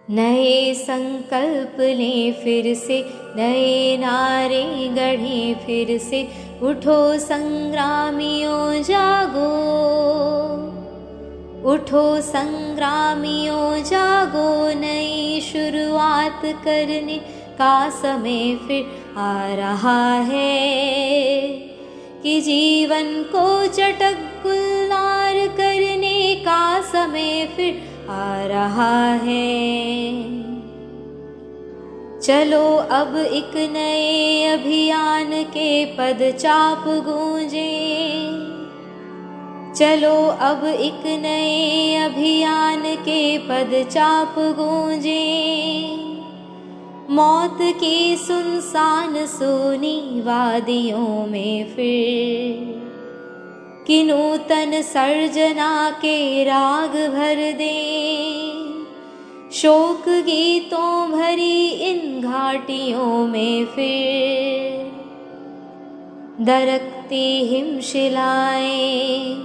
नए संकल्प लें फिर से, नए नारे गढ़ें फिर से, उठो संग्रामियों जागो, उठो संग्रामियों जागो, नई शुरुआत करने का समय फिर आ रहा है, कि जीवन को चटक गुलजार करने का समय फिर आ रहा है। चलो अब एक नए अभियान के पदचाप गूंजे, चलो अब एक नए अभियान के पदचाप गूंजे, मौत की सुनसान सूनी वादियों में फिर कि नूतन सर्जना के राग भर दें, शोक गीतों भरी इन घाटियों में फिर दरकती हिमशिलाएं,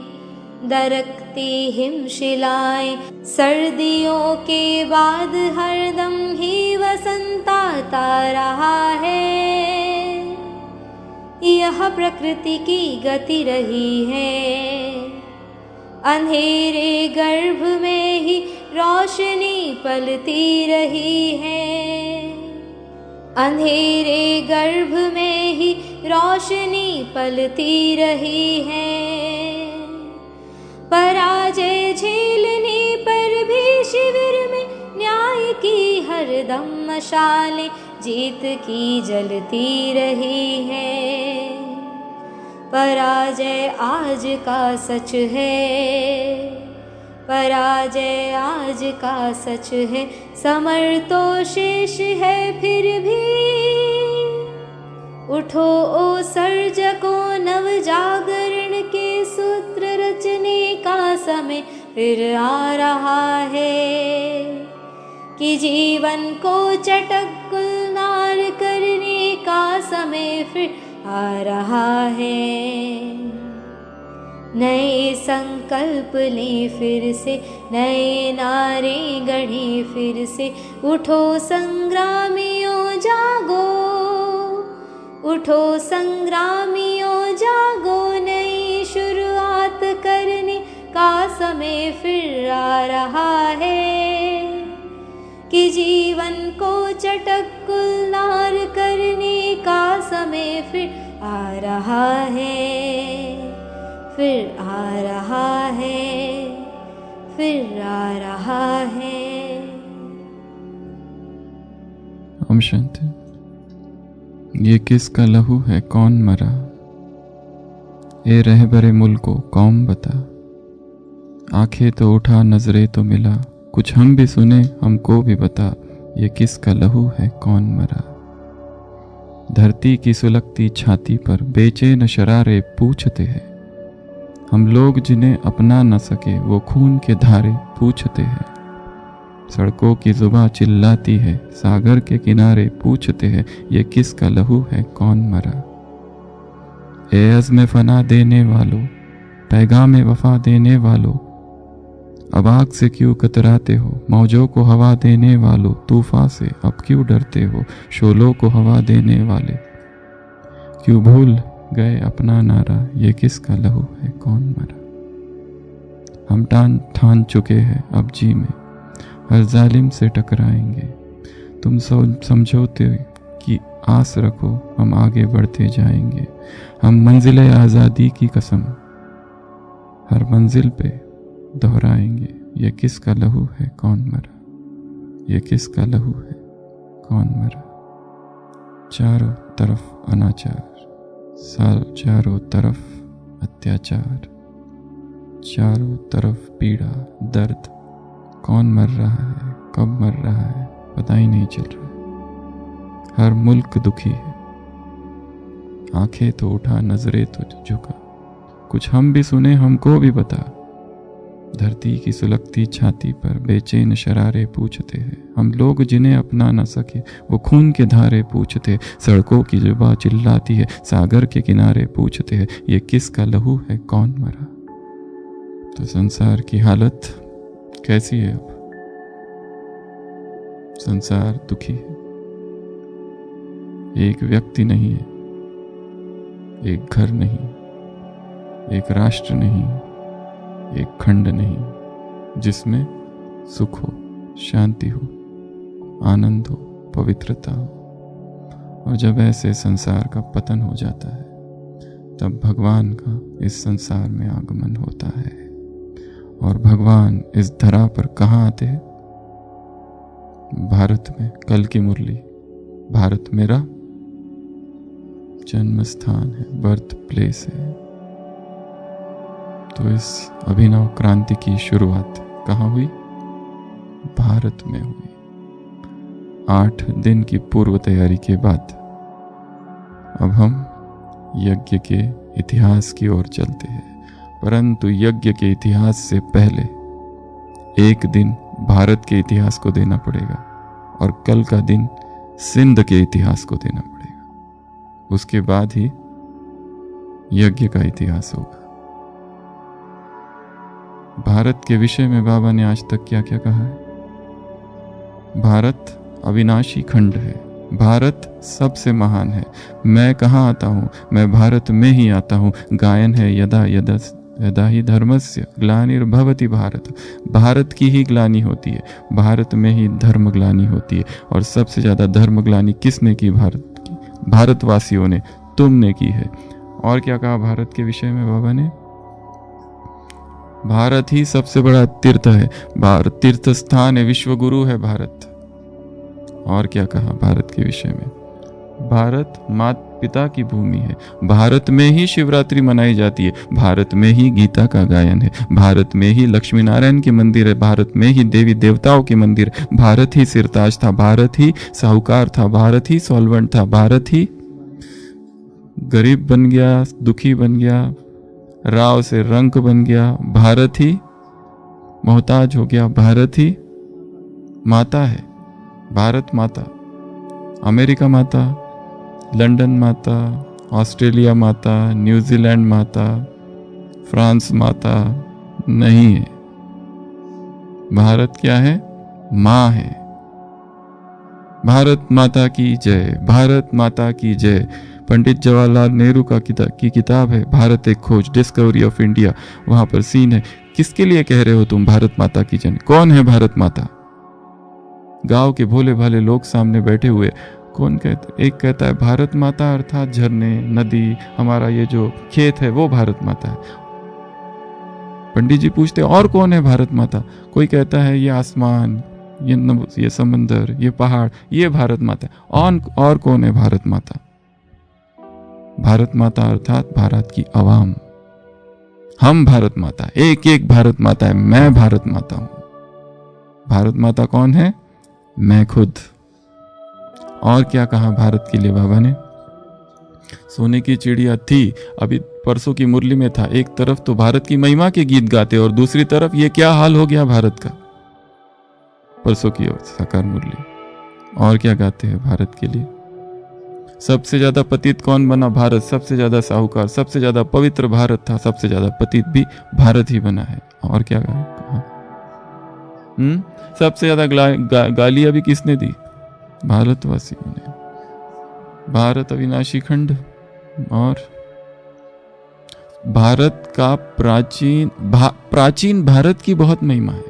दरकती हिमशिलाएं, सर्दियों के बाद हरदम ही वसंत आता रहा है, यह प्रकृति की गति रही है, अंधेरे गर्भ में ही रोशनी पलती रही है, अंधेरे गर्भ में ही रोशनी पलती रही है, पराजय झेलने पर भी शिविर में न्याय की हरदम मशालें जीत की जलती रही है, पराजय आज का सच है, पराजय आज का सच है, समर तो शेष है फिर भी, उठो ओ सर्जकों, नव जागरण के सूत्र रचने का समय फिर आ रहा है, कि जीवन को चटक गुलजार करने का समय फिर आ रहा है। नए संकल्प लें फिर से, नए नारे गढ़ें फिर से, उठो संग्रामियों जागो, उठो संग्रामियों जागो, नई शुरुआत करने का समय फिर आ रहा है, कि जीवन को चटक गुलजार करने का समय फिर आ रहा है, फिर आ रहा है, फिर आ रहा है। ओम शांति। ये किसका लहू है, कौन मरा, ए रहबरे मुल्को कौम बता, आंखें तो उठा नजरें तो मिला, कुछ हम भी सुने हमको भी बता, ये किसका लहू है, कौन मरा। धरती की सुलगती छाती पर बेचैन शरारे पूछते हैं, हम लोग जिन्हें अपना न सके वो खून के धारे पूछते हैं, सड़कों की जुबां चिल्लाती है, सागर के किनारे पूछते हैं, ये किसका लहू है, कौन मरा। ए अज़्म फना देने वालों, पैगाम वफा देने वालों, अब आग से क्यों कतराते हो, मौजों को हवा देने वालों, तूफान से अब क्यों डरते हो, शोलों को हवा देने वाले, क्यों भूल गए अपना नारा, ये किसका लहू है, कौन मरा। हम ठान चुके हैं अब जी में, हर जालिम से टकराएंगे, तुम समझोते कि आस रखो, हम आगे बढ़ते जाएंगे, हम मंजिल आज़ादी की कसम हर मंजिल पे दोहराएंगे, ये किसका लहू है, कौन मरा, ये किसका लहू है, कौन मरा। चारों तरफ अनाचार, चारों तरफ अत्याचार, चारों तरफ पीड़ा दर्द, कौन मर रहा है, कब मर रहा है, पता ही नहीं चल रहा। हर मुल्क दुखी है, आंखें तो उठा नजरें तो झुका, कुछ हम भी सुने हमको भी बता, धरती की सुलगती छाती पर बेचैन शरारे पूछते हैं, हम लोग जिन्हें अपना न सके वो खून के धारे पूछते, सड़कों की जुबां चिल्लाती है, सागर के किनारे पूछते हैं, ये किसका लहू है, कौन मरा। तो संसार की हालत कैसी है अब, संसार दुखी है। एक व्यक्ति नहीं है, एक घर नहीं, एक राष्ट्र नहीं, एक खंड नहीं जिसमें सुख हो, शांति हो, आनंद हो, पवित्रता हो। और जब ऐसे संसार का पतन हो जाता है तब भगवान का इस संसार में आगमन होता है। और भगवान इस धरा पर कहाँ आते हैं? भारत में। कल की मुरली, भारत मेरा जन्म स्थान है, बर्थ प्लेस है। तो इस अभिनव क्रांति की शुरुआत कहाँ हुई? भारत में हुई। 8 दिन की पूर्व तैयारी के बाद अब हम यज्ञ के इतिहास की ओर चलते हैं। परंतु यज्ञ के इतिहास से पहले एक दिन भारत के इतिहास को देना पड़ेगा और कल का दिन सिंध के इतिहास को देना पड़ेगा। उसके बाद ही यज्ञ का इतिहास होगा। भारत के विषय में बाबा ने आज तक क्या क्या कहा है? भारत अविनाशी खंड है, भारत सबसे महान है। मैं कहाँ आता हूँ? मैं भारत में ही आता हूँ। गायन है यदा यदा ही धर्मस्य ग्लानिर्भवति भारत। भारत की ही ग्लानि होती है, भारत में ही धर्म ग्लानि होती है। और सबसे ज्यादा धर्म ग्लानि किसने की? भारत की, भारतवासियों ने, तुमने की है। और क्या कहा भारत के विषय में बाबा ने? भारत ही सबसे बड़ा तीर्थ है, भारत तीर्थ स्थान है, विश्व गुरु है भारत। और क्या कहा भारत के विषय में? भारत माता पिता की भूमि है, भारत में ही शिवरात्रि मनाई जाती है, भारत में ही गीता का गायन है, भारत में ही लक्ष्मी नारायण के मंदिर है, भारत में ही देवी देवताओं के मंदिर, भारत ही सिरताज था, भारत ही साहूकार था, भारत ही सॉल्वेंट था, भारत ही गरीब बन गया, दुखी बन गया, राव से रंक बन गया, भारत ही मोहताज हो गया, भारत ही माता है, भारत माता, अमेरिका माता, लंदन माता, ऑस्ट्रेलिया माता, न्यूजीलैंड माता, फ्रांस माता नहीं है। भारत क्या है? माँ है। भारत माता की जय, भारत माता की जय। पंडित जवाहरलाल नेहरू की किताब है भारत एक खोज, डिस्कवरी ऑफ इंडिया। वहां पर सीन है। किसके लिए कह रहे हो तुम भारत माता की जय? कौन है भारत माता? गांव के भोले भाले लोग सामने बैठे हुए, कौन कहता? एक कहता है भारत माता अर्थात झरने, नदी, हमारा ये जो खेत है वो भारत माता है। पंडित जी पूछते और कौन है भारत माता? कोई कहता है ये आसमान, ये समंदर, ये पहाड़, ये भारत माता। और कौन है भारत माता? भारत माता अर्थात भारत की आवाम। हम भारत माता, एक एक भारत माता है। मैं भारत माता हूं। भारत माता कौन है? मैं खुद। और क्या कहा भारत के लिए बाबा ने? सोने की चिड़िया थी, अभी परसों की मुरली में था, एक तरफ तो भारत की महिमा के गीत गाते और दूसरी तरफ ये क्या हाल हो गया भारत का, परसों की साकार मुरली। और क्या गाते हैं भारत के लिए? सबसे ज्यादा पतित कौन बना? भारत। सबसे ज्यादा साहूकार, सबसे ज्यादा पवित्र भारत था, सबसे ज्यादा पतित भी भारत ही बना है। और क्या कहा? सबसे ज्यादा गालियां भी किसने दी? भारतवासियों ने। भारत अविनाशी खंड। और भारत का प्राचीन भारत की बहुत महिमा है।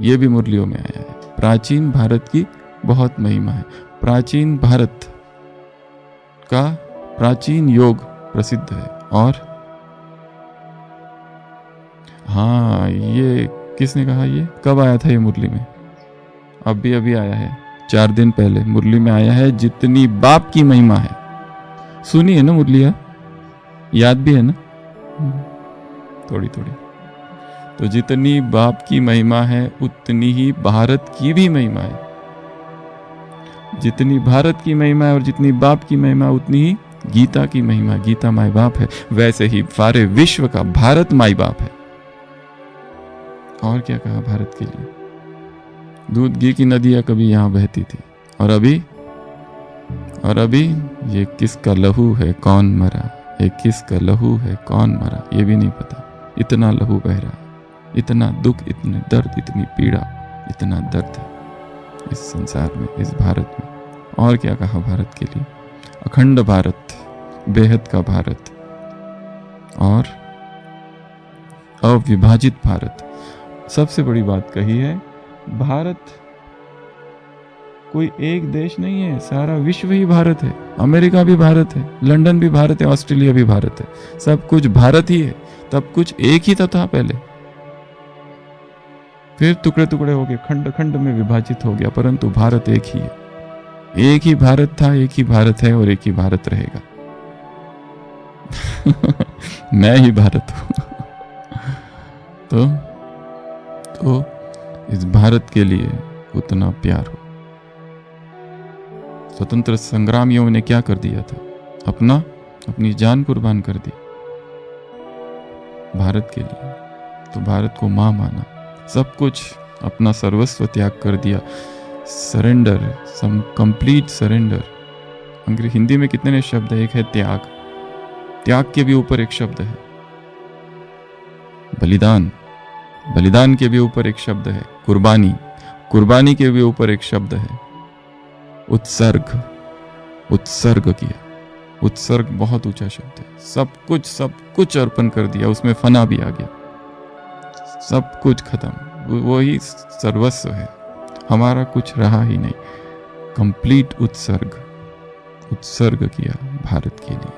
यह भी मुरलियों में आया है। प्राचीन भारत की बहुत महिमा है। प्राचीन भारत का प्राचीन योग प्रसिद्ध है। और हाँ, ये किसने कहा? ये कब आया था? ये मुरली में अभी आया है, 4 दिन पहले मुरली में आया है। जितनी बाप की महिमा है, सुनी है ना मुरलिया? याद भी है ना? थोड़ी थोड़ी। तो जितनी बाप की महिमा है उतनी ही भारत की भी महिमा है। जितनी भारत की महिमा है और जितनी बाप की महिमा उतनी ही गीता की महिमा। गीता माई बाप है, वैसे ही सारे विश्व का भारत माई बाप है। और क्या कहा भारत के लिए? दूध घी की नदियां कभी यहां बहती थी, और अभी ये किसका लहू है कौन मरा, ये किसका लहू है कौन मरा, ये भी नहीं पता। इतना लहू बह रहा, इतना दुख, इतने दर्द, इतनी पीड़ा, इतना दर्द है। इस संसार में, इस भारत में। और क्या कहा भारत के लिए? अखंड भारत, बेहद का भारत और अविभाजित भारत। सबसे बड़ी बात कही है, भारत कोई एक देश नहीं है, सारा विश्व ही भारत है। अमेरिका भी भारत है, लंदन भी भारत है, ऑस्ट्रेलिया भी भारत है, सब कुछ भारत ही है। तब कुछ एक ही तो था पहले, फिर टुकड़े टुकड़े हो गए, खंड खंड में विभाजित हो गया, परंतु भारत एक ही है। एक ही भारत था, एक ही भारत है और एक ही भारत रहेगा। मैं ही भारत हूं। तो इस भारत के लिए उतना प्यार हो। स्वतंत्र संग्रामियों ने क्या कर दिया था? अपनी जान कुर्बान कर दी भारत के लिए। तो भारत को मां माना, सब कुछ अपना सर्वस्व त्याग कर दिया। Surrender, sum complete surrender. Hindi में कितने शब्द है? एक है त्याग, त्याग के भी ऊपर एक शब्द है बलिदान, बलिदान के भी ऊपर एक शब्द है कुर्बानी, कुर्बानी के भी ऊपर एक शब्द है उत्सर्ग, उत्सर्ग किया। उत्सर्ग बहुत ऊंचा शब्द है। सब कुछ अर्पण कर दिया, उसमें फना भी आ गया, सब कुछ खत्म, वही सर्वस्व है, हमारा कुछ रहा ही नहीं। कंप्लीट उत्सर्ग, उत्सर्ग किया भारत के लिए।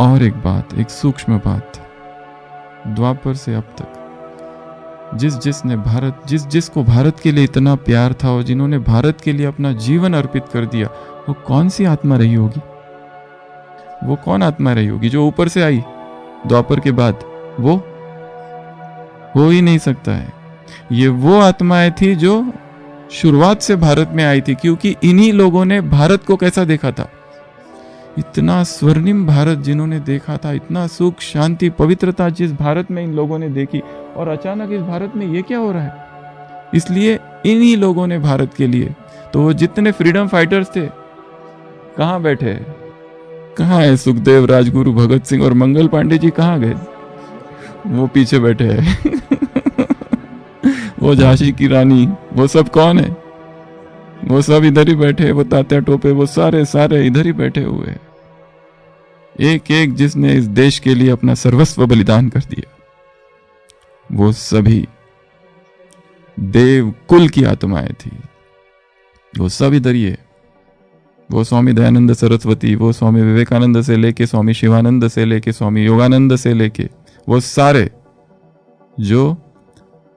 और एक बात, एक सूक्ष्म बात, द्वापर से अब तक जिसको भारत के लिए इतना प्यार था और जिन्होंने भारत के लिए अपना जीवन अर्पित कर दिया, वो कौन सी आत्मा रही होगी? वो कौन आत्मा रही होगी जो ऊपर से आई द्वापर के बाद? वो हो ही नहीं सकता है। ये वो आत्माएं थी जो शुरुआत से भारत में आई थी, क्योंकि इन्हीं लोगों ने भारत को कैसा देखा था, इतना स्वर्णिम भारत जिन्होंने देखा था, इतना सुख शांति पवित्रता जिस भारत में इन लोगों ने देखी, और अचानक इस भारत में ये क्या हो रहा है? इसलिए इन्हीं लोगों ने भारत के लिए, तो वो जितने फ्रीडम फाइटर्स थे कहां बैठे? कहां है सुखदेव, राजगुरु, भगत सिंह और मंगल पांडे जी? कहां गए? वो पीछे बैठे हैं। वो झांसी की रानी, वो सब कौन है? वो सब इधर ही बैठे, वो तात्या टोपे, वो सारे इधर ही बैठे हुए। एक एक जिसने इस देश के लिए अपना सर्वस्व बलिदान कर दिया, वो सभी देव कुल की आत्माएं थी। वो सब इधर ही है। वो स्वामी दयानंद सरस्वती, वो स्वामी विवेकानंद से लेके स्वामी शिवानंद से लेके स्वामी योगानंद से लेके वो सारे जो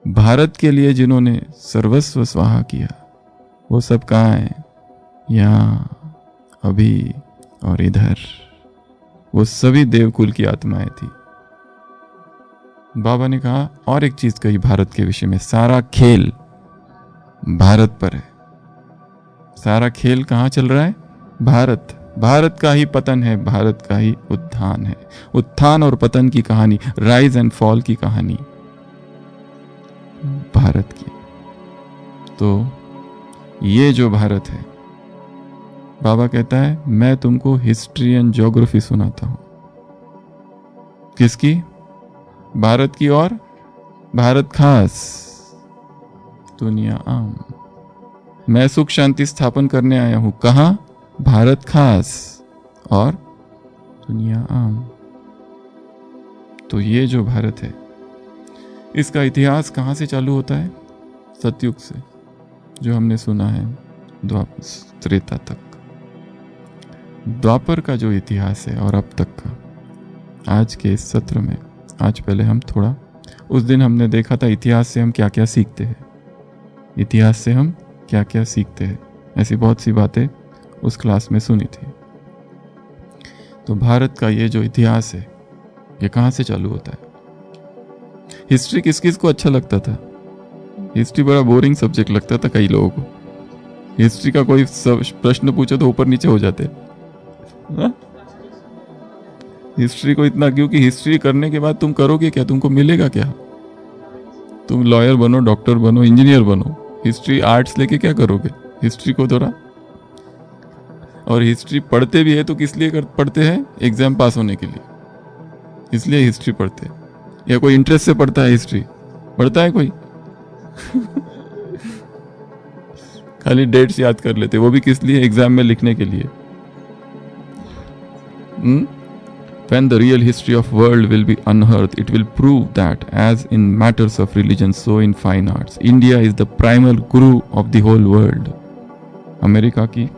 भारत के लिए जिन्होंने सर्वस्व स्वाहा किया, वो सब कहाँ हैं? यहाँ, अभी और इधर। वो सभी देवकुल की आत्माएं थी। बाबा ने कहा और एक चीज कही भारत के विषय में, सारा खेल भारत पर है। सारा खेल कहाँ चल रहा है? भारत। भारत का ही पतन है, भारत का ही उत्थान है। उत्थान और पतन की कहानी, राइज एंड फॉल की कहानी भारत की। तो ये जो भारत है, बाबा कहता है मैं तुमको हिस्ट्री एंड ज्योग्राफी सुनाता हूं। किसकी? भारत की। और भारत खास, दुनिया आम। मैं सुख शांति स्थापन करने आया हूं। कहां? भारत खास और दुनिया आम। तो ये जो भारत है, इसका इतिहास कहां से चालू होता है? सतयुग से, जो हमने सुना है द्वापर त्रेता तक। द्वापर का जो इतिहास है और अब तक का, आज के इस सत्र में, आज पहले हम थोड़ा, उस दिन हमने देखा था इतिहास से हम क्या क्या सीखते हैं, इतिहास से हम क्या क्या सीखते हैं, ऐसी बहुत सी बातें उस क्लास में सुनी थी। तो भारत का ये जो इतिहास है, ये कहाँ से चालू होता है? हिस्ट्री किस किस को अच्छा लगता था? हिस्ट्री बड़ा बोरिंग सब्जेक्ट लगता था कई लोगों को। हिस्ट्री का कोई प्रश्न पूछो तो ऊपर नीचे हो जाते। हिस्ट्री को इतना, क्योंकि हिस्ट्री करने के बाद तुम करोगे क्या? तुमको मिलेगा क्या? तुम लॉयर बनो, डॉक्टर बनो, इंजीनियर बनो। हिस्ट्री आर्ट्स लेके क्या करोगे? हिस्ट्री को थोड़ा। और हिस्ट्री पढ़ते भी है तो किस लिए पढ़ते हैं? एग्जाम पास होने के लिए, इसलिए हिस्ट्री पढ़ते हैं। या कोई इंटरेस्ट से पढ़ता है हिस्ट्री? पढ़ता है कोई? खाली डेट्स याद कर लेते, वो भी किस लिए? एग्जाम में लिखने के लिए। When the real history of world will be unearthed, it will prove that as in matters of religion, so in fine arts, India is the primal guru of the whole world. America की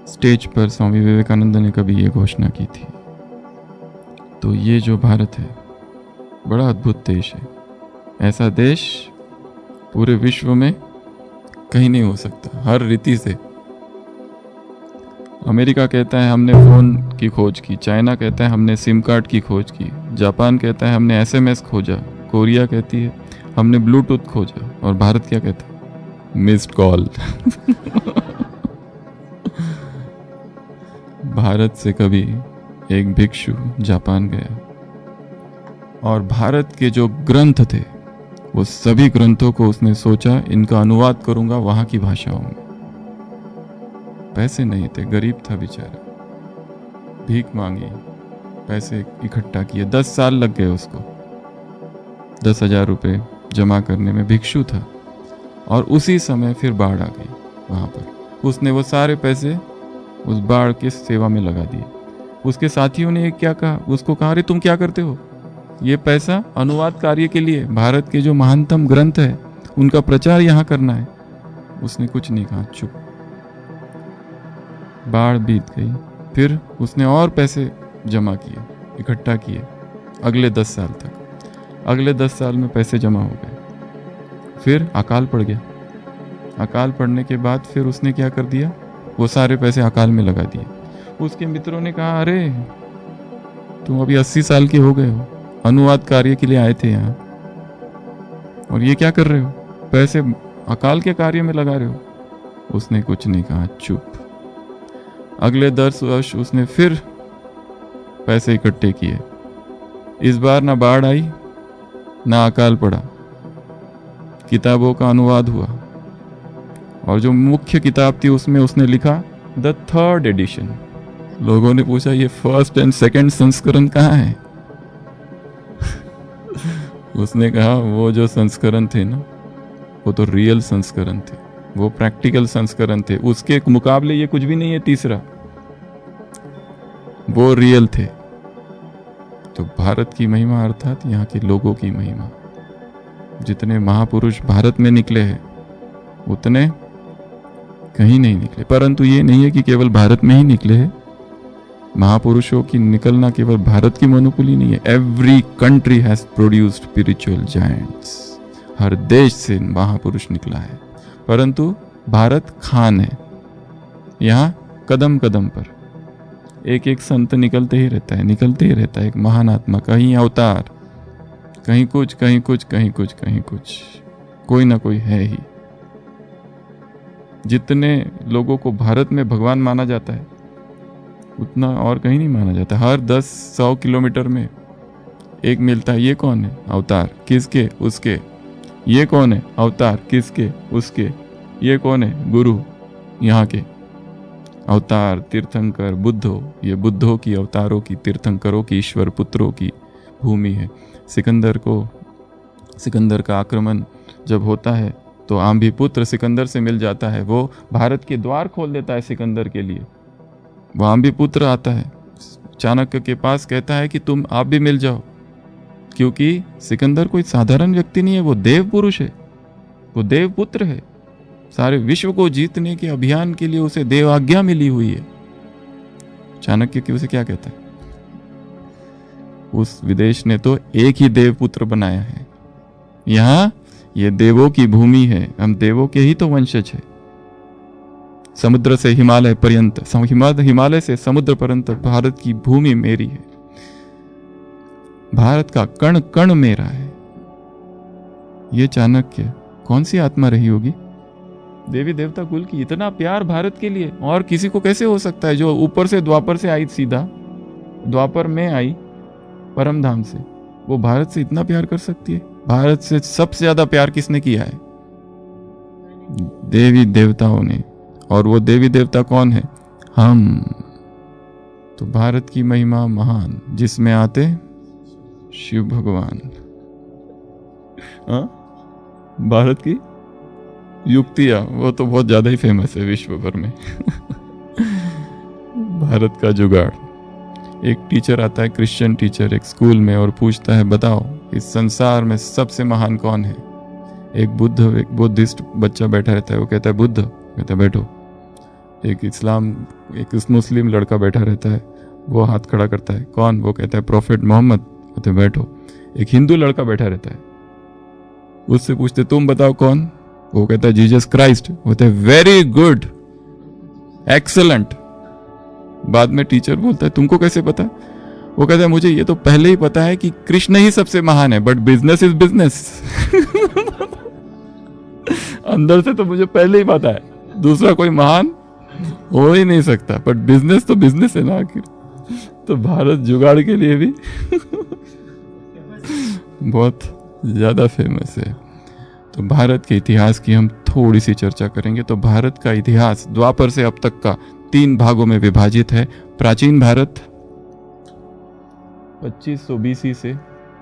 stage पर स्वामी विवेकानंद ने कभी ये घोषणा की थी। तो ये जो भारत है बड़ा अद्भुत देश है। ऐसा देश पूरे विश्व में कहीं नहीं हो सकता, हर रीति से। अमेरिका कहता है हमने फ़ोन की खोज की, चाइना कहता है हमने सिम कार्ड की खोज की, जापान कहता है हमने SMS खोजा, कोरिया कहती है हमने ब्लूटूथ खोजा, और भारत क्या कहता है? Missed call. भारत से कभी एक भिक्षु जापान गया और भारत के जो ग्रंथ थे वो सभी ग्रंथों को उसने सोचा इनका अनुवाद करूंगा वहां की भाषाओं में। पैसे नहीं थे, गरीब था बेचारा, भीख मांगी, पैसे इकट्ठा किए, 10 साल लग गए उसको 10,000 रुपये जमा करने में। भिक्षु था और उसी समय फिर बाढ़ आ गई वहाँ पर। उसने वो सारे पैसे उस बाढ़ की सेवा में लगा दिए। उसके साथियों ने क्या कहा? उसको कहा अरे तुम क्या करते हो? ये पैसा अनुवाद कार्य के लिए, भारत के जो महानतम ग्रंथ है उनका प्रचार यहाँ करना है। उसने कुछ नहीं कहा, चुप। बाढ़ बीत गई, फिर उसने और पैसे जमा किए, इकट्ठा किए अगले 10 साल तक। अगले 10 साल में पैसे जमा हो गए। फिर अकाल पड़ गया। अकाल पड़ने के बाद फिर उसने क्या कर दिया? वो सारे पैसे अकाल में लगा दिए। उसके मित्रों ने कहा अरे तुम अभी 80 साल के हो गए हो, अनुवाद कार्य के लिए आए थे यहाँ, और ये क्या कर रहे हो? पैसे अकाल के कार्य में लगा रहे हो। उसने कुछ नहीं कहा, चुप। अगले 10 वर्ष उसने फिर पैसे इकट्ठे किए। इस बार ना बाढ़ आई ना अकाल पड़ा, किताबों का अनुवाद हुआ, और जो मुख्य किताब थी उसमें उसने लिखा द 3rd एडिशन। लोगों ने पूछा ये 1st and 2nd संस्करण कहाँ है? उसने कहा वो जो संस्करण थे ना वो तो रियल संस्करण थे, वो प्रैक्टिकल संस्करण थे, उसके मुकाबले ये कुछ भी नहीं है तीसरा, वो रियल थे। तो भारत की महिमा अर्थात यहाँ के लोगों की महिमा। जितने महापुरुष भारत में निकले हैं उतने कहीं नहीं निकले। परंतु ये नहीं है कि केवल भारत में ही निकले हैं। महापुरुषों की निकलना केवल भारत की मोनोपोली नहीं है। Every country has produced spiritual giants. हर देश से महापुरुष निकला है, परंतु भारत खान है। यहाँ कदम कदम पर एक एक संत निकलते ही रहता है, निकलते ही रहता है। एक महान आत्मा, कहीं अवतार, कहीं कुछ, कहीं कुछ, कहीं कुछ, कहीं कुछ, कोई ना कोई है ही। जितने लोगों को भारत में भगवान माना जाता है उतना और कहीं नहीं माना जाता। हर 10-100 किलोमीटर में एक मिलता है। ये कौन है? अवतार। किसके? उसके। ये कौन है? अवतार। किसके? उसके। ये कौन है? गुरु। यहाँ के अवतार, तीर्थंकर, बुद्धो। ये बुद्धों की, अवतारों की, तीर्थंकरों की, ईश्वर पुत्रों की भूमि है। सिकंदर का आक्रमण जब होता है तो आंभी पुत्र सिकंदर से मिल जाता है। वो भारत के द्वार खोल देता है सिकंदर के लिए। वो आंभी पुत्र आता है, चाणक्य के पास, कहता है कि तुम आप भी मिल जाओ, क्योंकि सिकंदर कोई साधारण व्यक्ति नहीं है, वो देव पुरुष है, वो देव पुत्र है। सारे विश्व को जीतने के अभियान के लिए उसे देव आज्ञा मिली हुई है। चाणक्य की उसे क्या कहता है? उस विदेश ने तो एक ही देव पुत्र बनाया है। यहाँ ये देवों की भूमि है, हम देवों के ही तो वंशज है। समुद्र से हिमालय पर्यंत, हिमालय से समुद्र पर्यंत भारत की भूमि मेरी है। भारत का कण कण मेरा है। ये चाणक्य कौन सी आत्मा रही होगी? देवी देवता कुल की इतना प्यार भारत के लिए और किसी को कैसे हो सकता है? जो ऊपर से द्वापर से आई, सीधा द्वापर में आई परम धाम से, वो भारत से इतना प्यार कर सकती है? भारत से सबसे ज्यादा प्यार किसने किया है? देवी देवताओं ने। और वो देवी देवता कौन है? हम। तो भारत की महिमा महान, जिसमें आते शिव भगवान। भारत की युक्तियाँ वो तो बहुत ज़्यादा ही फेमस है विश्व भर में। भारत का जुगाड़। एक टीचर आता है, क्रिश्चियन टीचर, एक स्कूल में और पूछता है बताओ इस संसार में सबसे महान कौन है। एक बुद्धिस्ट बच्चा बैठा रहता है, वो कहता है बुद्ध, कहता है बैठो। एक मुस्लिम लड़का बैठा रहता है, वो हाथ खड़ा करता है, कौन, वो कहता है प्रॉफेट मोहम्मद, कहते बैठो। एक हिंदू लड़का बैठा रहता है, उससे पूछते तुम बताओ कौन, वो कहता है जीसस क्राइस्ट, कहते हैं वेरी गुड, एक्सेलेंट। बाद में टीचर बोलता है तुमको कैसे पता, वो कहता है मुझे ये तो पहले ही पता है कि कृष्ण ही सबसे महान है, बट बिजनेस इज बिजनेस। अंदर से तो मुझे पहले ही पता है दूसरा कोई महान हो ही नहीं सकता, बट बिजनेस तो बिजनेस है ना आखिर। तो भारत जुगाड़ के लिए भी बहुत ज्यादा फेमस है। तो भारत के इतिहास की हम थोड़ी सी चर्चा करेंगे। तो भारत का इतिहास द्वापर से अब तक का 3 भागों में विभाजित है। प्राचीन भारत 2500 बीसी से,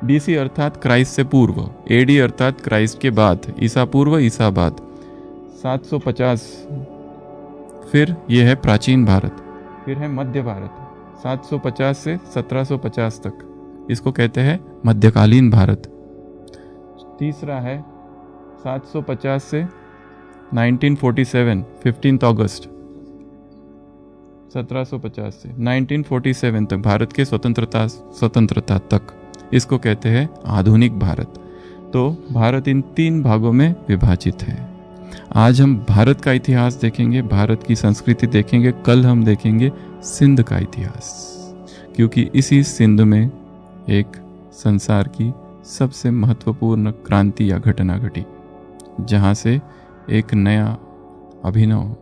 बीसी अर्थात क्राइस्ट से पूर्व, एडी अर्थात क्राइस्ट के बाद, ईसा पूर्व ईसा बाद 750, फिर यह है प्राचीन भारत, फिर है मध्य भारत 750 से 1750 तक, इसको कहते हैं मध्यकालीन भारत। तीसरा है 750 से 1947, 15 अगस्त 1750 से 1947 तक, भारत के स्वतंत्रता तक, इसको कहते हैं आधुनिक भारत। तो भारत इन 3 भागों में विभाजित है। आज हम भारत का इतिहास देखेंगे, भारत की संस्कृति देखेंगे। कल हम देखेंगे सिंध का इतिहास, क्योंकि इसी सिंध में एक संसार की सबसे महत्वपूर्ण क्रांति या घटना घटी, जहाँ से एक नया अभिनव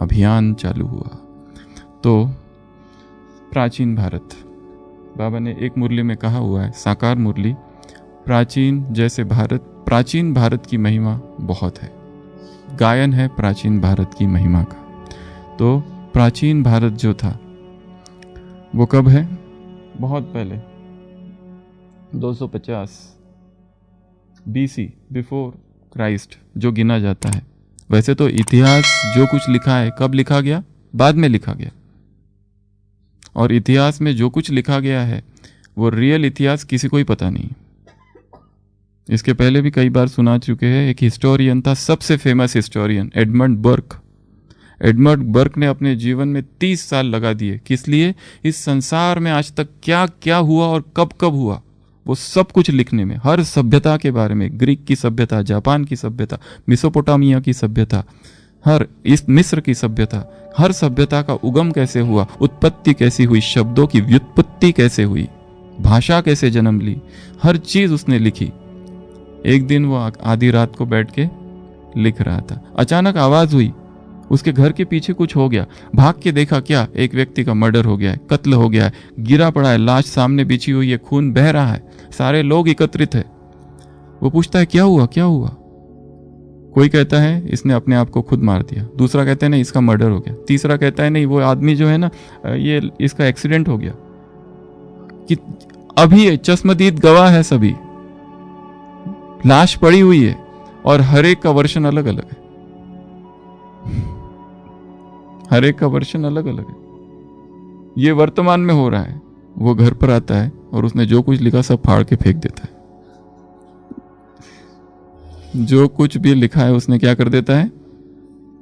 अभियान चालू हुआ। तो प्राचीन भारत, बाबा ने एक मुरली में कहा हुआ है, साकार मुरली, प्राचीन भारत की महिमा बहुत है। गायन है प्राचीन भारत की महिमा का। तो प्राचीन भारत जो था वो कब है, बहुत पहले 250 बीसी, बिफोर क्राइस्ट जो गिना जाता है। वैसे तो इतिहास जो कुछ लिखा है कब लिखा गया, बाद में लिखा गया, और इतिहास में जो कुछ लिखा गया है वो रियल इतिहास किसी को ही पता नहीं। इसके पहले भी कई बार सुना चुके हैं। एक हिस्टोरियन था, सबसे famous historian, Edmund Burke. Edmund Burke ने अपने जीवन में 30 साल लगा दिए, किस लिए, इस संसार में आज तक क्या क्या हुआ और कब कब हुआ वो सब कुछ लिखने में। हर सभ्यता के बारे में, ग्रीक की सभ्यता, जापान की सभ्यता, मेसोपोटामिया की सभ्यता, हर इस मिस्र की सभ्यता, हर सभ्यता का उगम कैसे हुआ, उत्पत्ति कैसी हुई, शब्दों की व्युत्पत्ति कैसे हुई, भाषा कैसे जन्म ली, हर चीज उसने लिखी। एक दिन वो आधी रात को बैठ के लिख रहा था, अचानक आवाज हुई, उसके घर के पीछे कुछ हो गया। भाग के देखा, क्या, एक व्यक्ति का मर्डर हो गया है, कत्ल हो गया है, गिरा पड़ा है, लाश सामने बिछी हुई है, खून बह रहा है, सारे लोग एकत्रित है। वो पूछता है क्या हुआ क्या हुआ। कोई कहता है इसने अपने आप को खुद मार दिया, दूसरा कहता है नहीं इसका मर्डर हो गया, तीसरा कहता है नहीं वो आदमी जो है ना ये इसका एक्सीडेंट हो गया। कि अभी चश्मदीद गवाह है, सभी लाश पड़ी हुई है और हर एक का वर्षन अलग अलग है, हर एक का वर्षन अलग अलग है। ये वर्तमान में हो रहा है। वो घर पर आता है और उसने जो कुछ लिखा सब फाड़ के फेंक देता है। जो कुछ भी लिखा है उसने क्या कर देता है,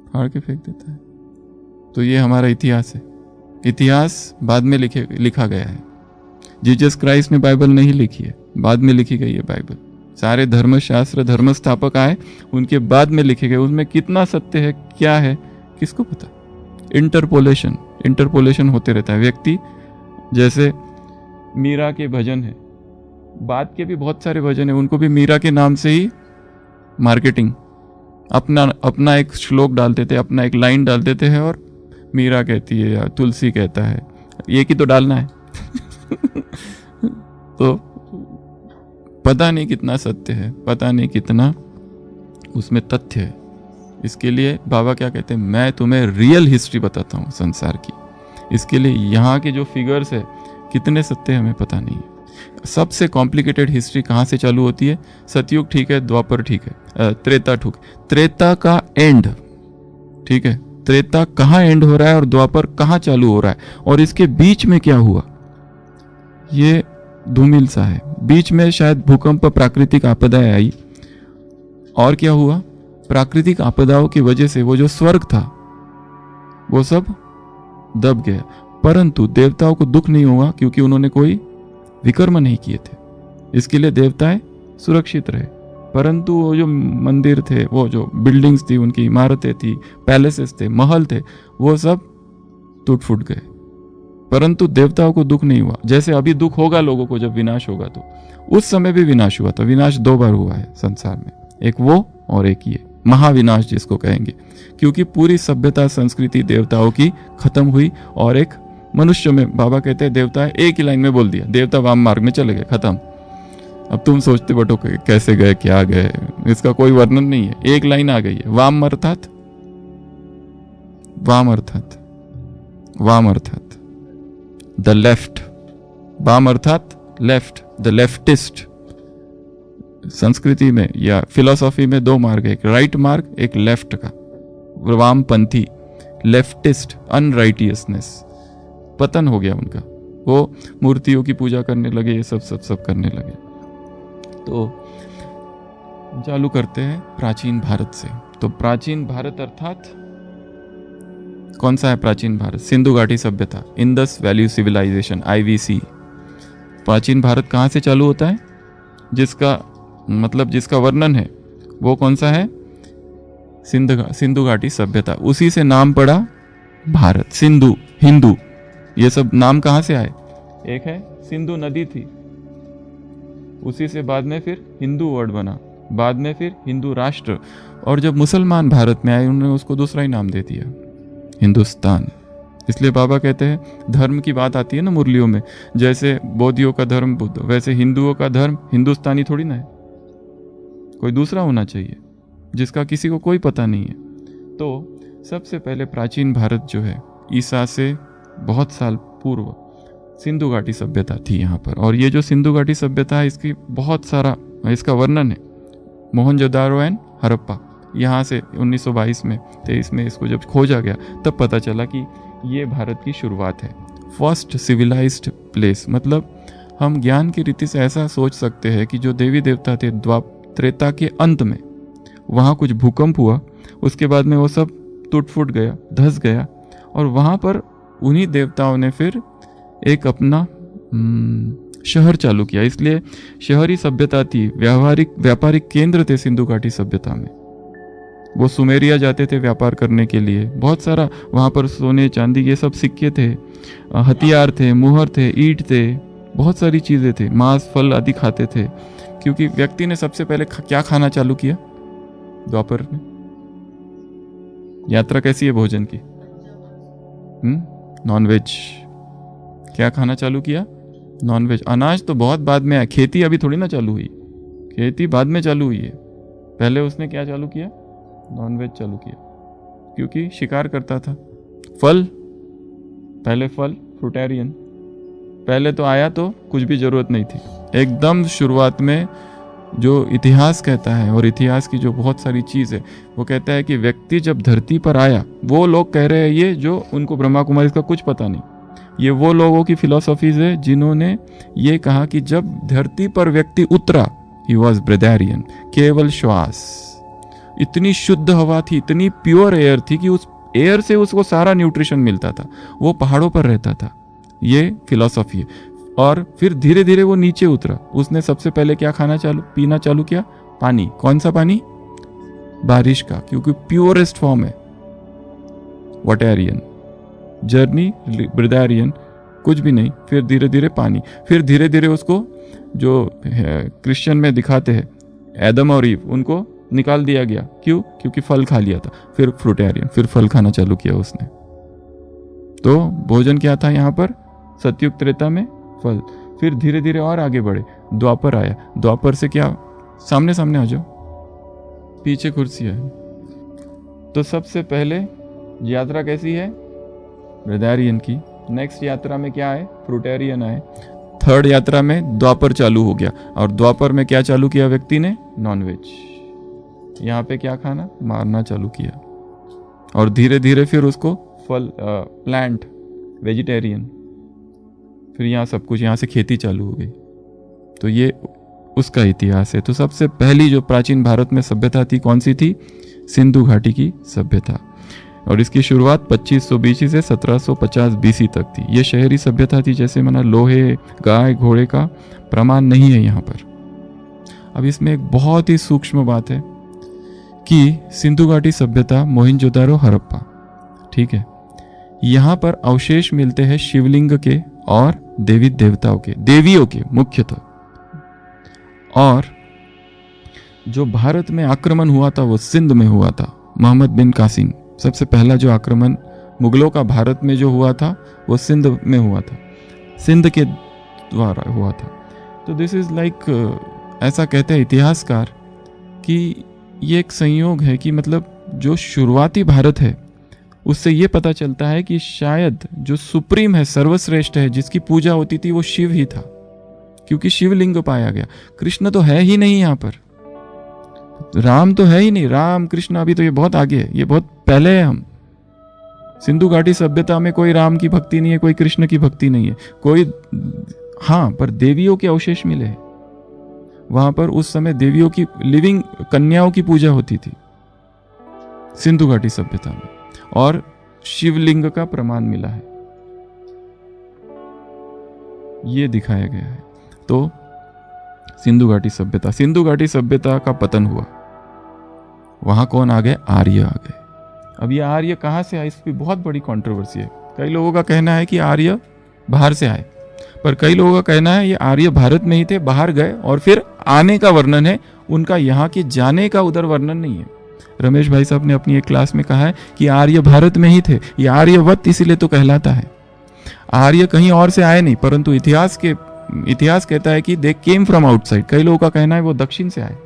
फाड़ के फेंक देता है। तो ये हमारा इतिहास है। इतिहास बाद में लिखा गया है। जीसस क्राइस्ट ने बाइबल नहीं लिखी है, बाद में लिखी गई है बाइबल। सारे धर्मशास्त्र, धर्म स्थापक आए, उनके बाद में लिखे गए। उसमें कितना सत्य है, क्या है, किसको पता। इंटरपोलेशन होते रहता है। व्यक्ति, जैसे मीरा के भजन है, बाद के भी बहुत सारे भजन है, उनको भी मीरा के नाम से ही मार्केटिंग, अपना एक श्लोक डाल देते, अपना एक लाइन डाल देते हैं और मीरा कहती है या तुलसी कहता है, एक ही तो डालना है। तो पता नहीं कितना सत्य है, पता नहीं कितना उसमें तथ्य है। इसके लिए बाबा क्या कहते हैं, मैं तुम्हें रियल हिस्ट्री बताता हूँ संसार की। इसके लिए यहाँ के जो फिगर्स है कितने सत्य हमें पता नहीं है। सबसे कॉम्प्लिकेटेड हिस्ट्री कहाँ से चालू होती है? सतयुग ठीक है, द्वापर ठीक है, त्रेता ठीक, त्रेता का एंड ठीक है, त्रेता कहाँ एंड हो रहा है और द्वापर कहाँ चालू हो रहा है, और इसके बीच में क्या हुआ ये धूमिल सा है। बीच में शायद भूकंप, प्राकृतिक आपदाएं आई, और क्या हुआ, प्राकृतिक आपदाओं की वजह से वो जो स्वर्ग था वो सब दब गया, परंतु देवताओं को दुख नहीं हुआ क्योंकि उन्होंने कोई विकर्म नहीं किए थे, इसके लिए देवताएं सुरक्षित रहे। परंतु वो जो मंदिर थे, वो जो बिल्डिंग्स थी, उनकी इमारतें थी, पैलेसेस थे, महल थे, वो सब टूट फूट गए, परंतु देवताओं को दुख नहीं हुआ। जैसे अभी दुख होगा लोगों को जब विनाश होगा, तो उस समय भी विनाश हुआ था। विनाश 2 बार हुआ है संसार में, एक वो और एक ये महाविनाश जिसको कहेंगे, क्योंकि पूरी सभ्यता संस्कृति देवताओं की खत्म हुई और एक मनुष्य में, बाबा कहते हैं देवता एक ही लाइन में बोल दिया, देवता वाम मार्ग में चले गए, खत्म। अब तुम सोचते बटो कैसे गए, क्या गए, इसका कोई वर्णन नहीं है, एक लाइन आ गई है, वाम अर्थात द लेफ्ट, वाम अर्थात लेफ्ट, द लेफ्टिस्ट। संस्कृति में या फिलॉसफी में 2 मार्ग है, एक राइट मार्ग, एक लेफ्ट का, वामपंथी, लेफ्टिस्ट, अनराइटियसनेस, पतन हो गया उनका, वो मूर्तियों की पूजा करने लगे, ये सब करने लगे। तो चालू करते हैं प्राचीन भारत से। तो प्राचीन भारत अर्थात कौन सा है प्राचीन भारत? सिंधु घाटी सभ्यता, इंडस वैली सिविलाइजेशन, IVC। प्राचीन भारत कहाँ से चालू होता है? जिसका वर्णन है वो कौन सा है? सिंधु घाटी सभ्यता, उसी से नाम पड़ा भारत। सिंधु, हिंदू, ये सब नाम कहाँ से आए? एक है सिंधु नदी थी, उसी से बाद में फिर हिंदू वर्ड बना, बाद में फिर हिंदू राष्ट्र, और जब मुसलमान भारत में आए उन्होंने उसको दूसरा ही नाम दे दिया, हिंदुस्तान। इसलिए बाबा कहते हैं धर्म की बात आती है ना मुरलियों में, जैसे बौद्धियों का धर्म बुद्ध, वैसे हिंदुओं का धर्म हिंदुस्तानी थोड़ी ना है, कोई दूसरा होना चाहिए जिसका किसी को कोई पता नहीं है। तो सबसे पहले प्राचीन भारत जो है, ईसा से बहुत साल पूर्व सिंधु घाटी सभ्यता थी यहाँ पर। और ये जो सिंधु घाटी सभ्यता है, इसकी बहुत सारा इसका वर्णन है मोहनजोदारो एंड हड़प्पा। यहाँ से 1922 में 23 में इसको जब खोजा गया तब पता चला कि ये भारत की शुरुआत है, फर्स्ट सिविलाइज्ड प्लेस। मतलब हम ज्ञान की रीति से ऐसा सोच सकते हैं कि जो देवी देवता थे त्रेता के अंत में वहाँ कुछ भूकंप हुआ, उसके बाद में वो सब टूट फूट गया, धस गया, और वहाँ पर उन्हीं देवताओं ने फिर एक अपना शहर चालू किया। इसलिए शहरी सभ्यता थी, व्यापारिक केंद्र थे सिंधु घाटी सभ्यता में। वो सुमेरिया जाते थे व्यापार करने के लिए, बहुत सारा वहाँ पर सोने चांदी ये सब सिक्के थे, हथियार थे, मुहर थे, ईंट थे, बहुत सारी चीज़ें थे, मांस फल आदि खाते थे। क्योंकि व्यक्ति ने सबसे पहले क्या खाना चालू किया? द्वापर में। यात्रा कैसी है भोजन की? नॉनवेज। क्या खाना चालू किया? नॉनवेज। अनाज तो बहुत बाद में आया, खेती अभी थोड़ी ना चालू हुई, खेती बाद में चालू हुई है। पहले उसने क्या चालू किया? नॉनवेज चालू किया, क्योंकि शिकार करता था। फल, पहले फल, फ्रूटेरियन। पहले तो आया तो कुछ भी जरूरत नहीं थी, एकदम शुरुआत में जो इतिहास कहता है, और इतिहास की जो बहुत सारी चीज़ है वो कहता है कि व्यक्ति जब धरती पर आया, वो लोग कह रहे हैं ये जो उनको ब्रह्मा कुमारी का कुछ पता नहीं, ये वो लोगों की फिलॉसफीज है जिन्होंने ये कहा कि जब धरती पर व्यक्ति उतरा, ही वॉज ब्रेदारियन, केवल श्वास। इतनी शुद्ध हवा थी, इतनी प्योर एयर थी कि उस एयर से उसको सारा न्यूट्रिशन मिलता था। वो पहाड़ों पर रहता था, ये फिलॉसफी है। और फिर धीरे धीरे वो नीचे उतरा, उसने सबसे पहले क्या पीना चालू किया? पानी। कौन सा पानी? बारिश का, क्योंकि प्योरेस्ट फॉर्म है। वाटेरियन जर्नी, ब्रेदारियन कुछ भी नहीं, फिर धीरे धीरे पानी, फिर धीरे धीरे उसको जो क्रिश्चियन में दिखाते हैं एदम और ईव, उनको निकाल दिया गया। क्यों? क्योंकि फल खा लिया था। फिर फ्रूटेरियन, फिर फल खाना चालू किया उसने। तो भोजन क्या था यहाँ पर? सतयुग त्रेता में फल। फिर धीरे धीरे और आगे बढ़े, द्वापर आया। द्वापर से क्या? सामने सामने आ जाओ, पीछे कुर्सी है। तो सबसे पहले यात्रा कैसी है? ब्रेदारियन की। नेक्स्ट यात्रा में क्या है? फ्रूटेरियन आए। थर्ड यात्रा में द्वापर चालू हो गया, और द्वापर में क्या चालू किया व्यक्ति ने? नॉनवेज। यहाँ पे क्या खाना? मारना चालू किया, और धीरे धीरे फिर उसको फल प्लांट वेजिटेरियन, फिर यहाँ सब कुछ, यहाँ से खेती चालू हो गई। तो ये उसका इतिहास है। तो सबसे पहली जो प्राचीन भारत में सभ्यता थी कौन सी थी? सिंधु घाटी की सभ्यता, और इसकी शुरुआत 2500 BC से 1750 BC तक थी। ये शहरी सभ्यता थी, जैसे माना लोहे, गाय, घोड़े का प्रमाण नहीं है यहाँ पर। अब इसमें एक बहुत ही सूक्ष्म बात है कि सिंधु घाटी सभ्यता, मोहनजोदारो, हड़प्पा, ठीक है, यहाँ पर अवशेष मिलते हैं शिवलिंग के और देवी देवताओं के, देवियों के मुख्यतः। और जो भारत में आक्रमण हुआ था वो सिंध में हुआ था। मोहम्मद बिन कासिम, सबसे पहला जो आक्रमण मुगलों का भारत में जो हुआ था वो सिंध में हुआ था, सिंध के द्वारा हुआ था। तो दिस इज लाइक, ऐसा कहते हैं इतिहासकार कि ये एक संयोग है कि मतलब जो शुरुआती भारत है उससे ये पता चलता है कि शायद जो सुप्रीम है, सर्वश्रेष्ठ है, जिसकी पूजा होती थी वो शिव ही था, क्योंकि शिवलिंग पाया गया। कृष्ण तो है ही नहीं यहाँ पर, राम तो है ही नहीं, राम कृष्ण अभी तो ये बहुत आगे है, ये बहुत पहले है। हम सिंधु घाटी सभ्यता में कोई राम की भक्ति नहीं है, कोई कृष्ण की भक्ति नहीं है, कोई, हाँ, पर देवियों के अवशेष मिले हैं वहां पर। उस समय देवियों की, लिविंग कन्याओं की पूजा होती थी सिंधु घाटी सभ्यता में, और शिवलिंग का प्रमाण मिला है, ये दिखाया गया है। तो सिंधु घाटी सभ्यता, सिंधु घाटी सभ्यता का पतन हुआ, वहां कौन आ गए? आर्य आ गए। अब ये आर्य कहां से आए, इस पर बहुत बड़ी कंट्रोवर्सी है। कई लोगों का कहना है कि आर्य बाहर से आए, पर कई लोगों का कहना है ये आर्य भारत में ही थे, बाहर गए और फिर आने का वर्णन है, उनका यहाँ के जाने का उधर वर्णन नहीं है। रमेश भाई साहब ने अपनी एक क्लास में कहा है कि आर्य भारत में ही थे, ये आर्यवत इसीलिए तो कहलाता है। आर्य कहीं और से आए नहीं, परंतु इतिहास कहता है कि दे केम फ्रॉम आउटसाइड। कई लोगों का कहना है वो दक्षिण से आए,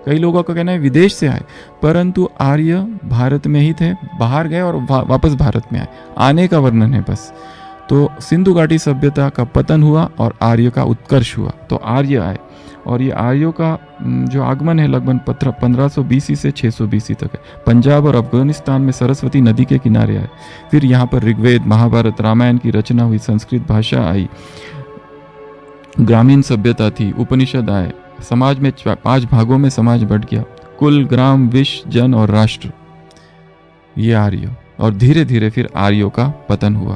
कई लोगों का कहना है विदेश से आए, परंतु आर्य भारत में ही थे, बाहर गए और वापस भारत में आए, आने का वर्णन है बस। तो सिंधु घाटी सभ्यता का पतन हुआ और आर्य का उत्कर्ष हुआ, तो आर्य आए, और ये आर्यों का जो आगमन है लगभग 1500 BC से 600 BC तक है। पंजाब और अफगानिस्तान में सरस्वती नदी के किनारे आए, फिर यहाँ पर ऋग्वेद, महाभारत, रामायण की रचना हुई, संस्कृत भाषा आई, ग्रामीण सभ्यता थी, उपनिषद आए, समाज में 5 भागों में समाज बट गया, कुल, ग्राम, विश्व, जन और राष्ट्र, ये आर्य। और धीरे धीरे फिर आर्यों का पतन हुआ,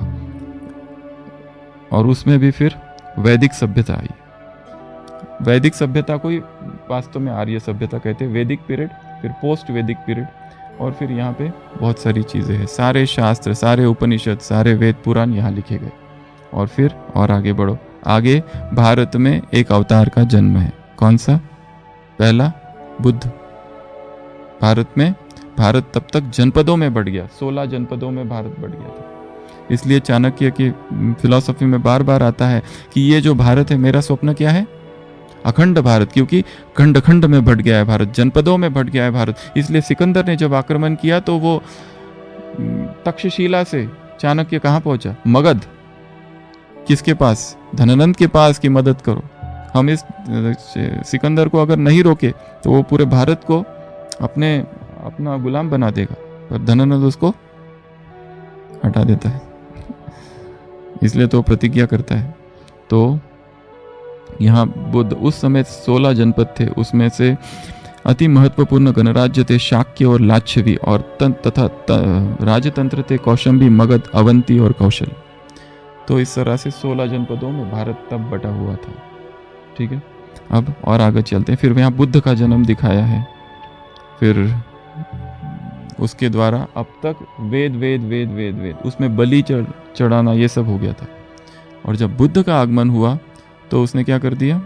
और उसमें भी फिर वैदिक सभ्यता आई। वैदिक सभ्यता को ही वास्तव में आर्य सभ्यता कहते हैं। वैदिक पीरियड, फिर पोस्ट वैदिक पीरियड, और फिर यहाँ पे बहुत सारी चीज़ें हैं, सारे शास्त्र, सारे उपनिषद, सारे वेद पुराण यहाँ लिखे गए। और फिर और आगे बढ़ो, आगे भारत में एक अवतार का जन्म है, कौन सा? पहला बुद्ध। भारत तब तक जनपदों में बढ़ गया, 16 जनपदों में भारत बढ़ गया था। इसलिए चाणक्य की फिलॉसफी में बार बार आता है कि ये जो भारत है, मेरा स्वप्न क्या है? अखंड भारत, क्योंकि खंड खंड में बढ़ गया है भारत, जनपदों में बढ़ गया है भारत। इसलिए सिकंदर ने जब आक्रमण किया तो वो तक्षशिला से चाणक्य कहाँ पहुंचा? मगध। किसके पास? धनानंद के पास की मदद करो। हम इस सिकंदर को अगर नहीं रोके तो वो पूरे भारत को अपना गुलाम बना देगा, पर धनानंद उसको हटा देता है, इसलिए तो प्रतिज्ञा करता है। तो यहाँ बुद्ध, उस समय 16 जनपद थे, उसमें से अति महत्वपूर्ण गणराज्य थे शाक्य और लाच्छवी, और तथा राजतंत्र थे कौशंबी, मगध, अवंती और कौशल। तो इस तरह से 16 जनपदों में भारत तब बटा हुआ था। ठीक है, अब और आगे चलते हैं। फिर यहाँ बुद्ध का जन्म दिखाया है, फिर उसके द्वारा अब तक वेद उसमें बलि चढ़ाना ये सब हो गया था। और जब बुद्ध का आगमन हुआ तो उसने क्या कर दिया?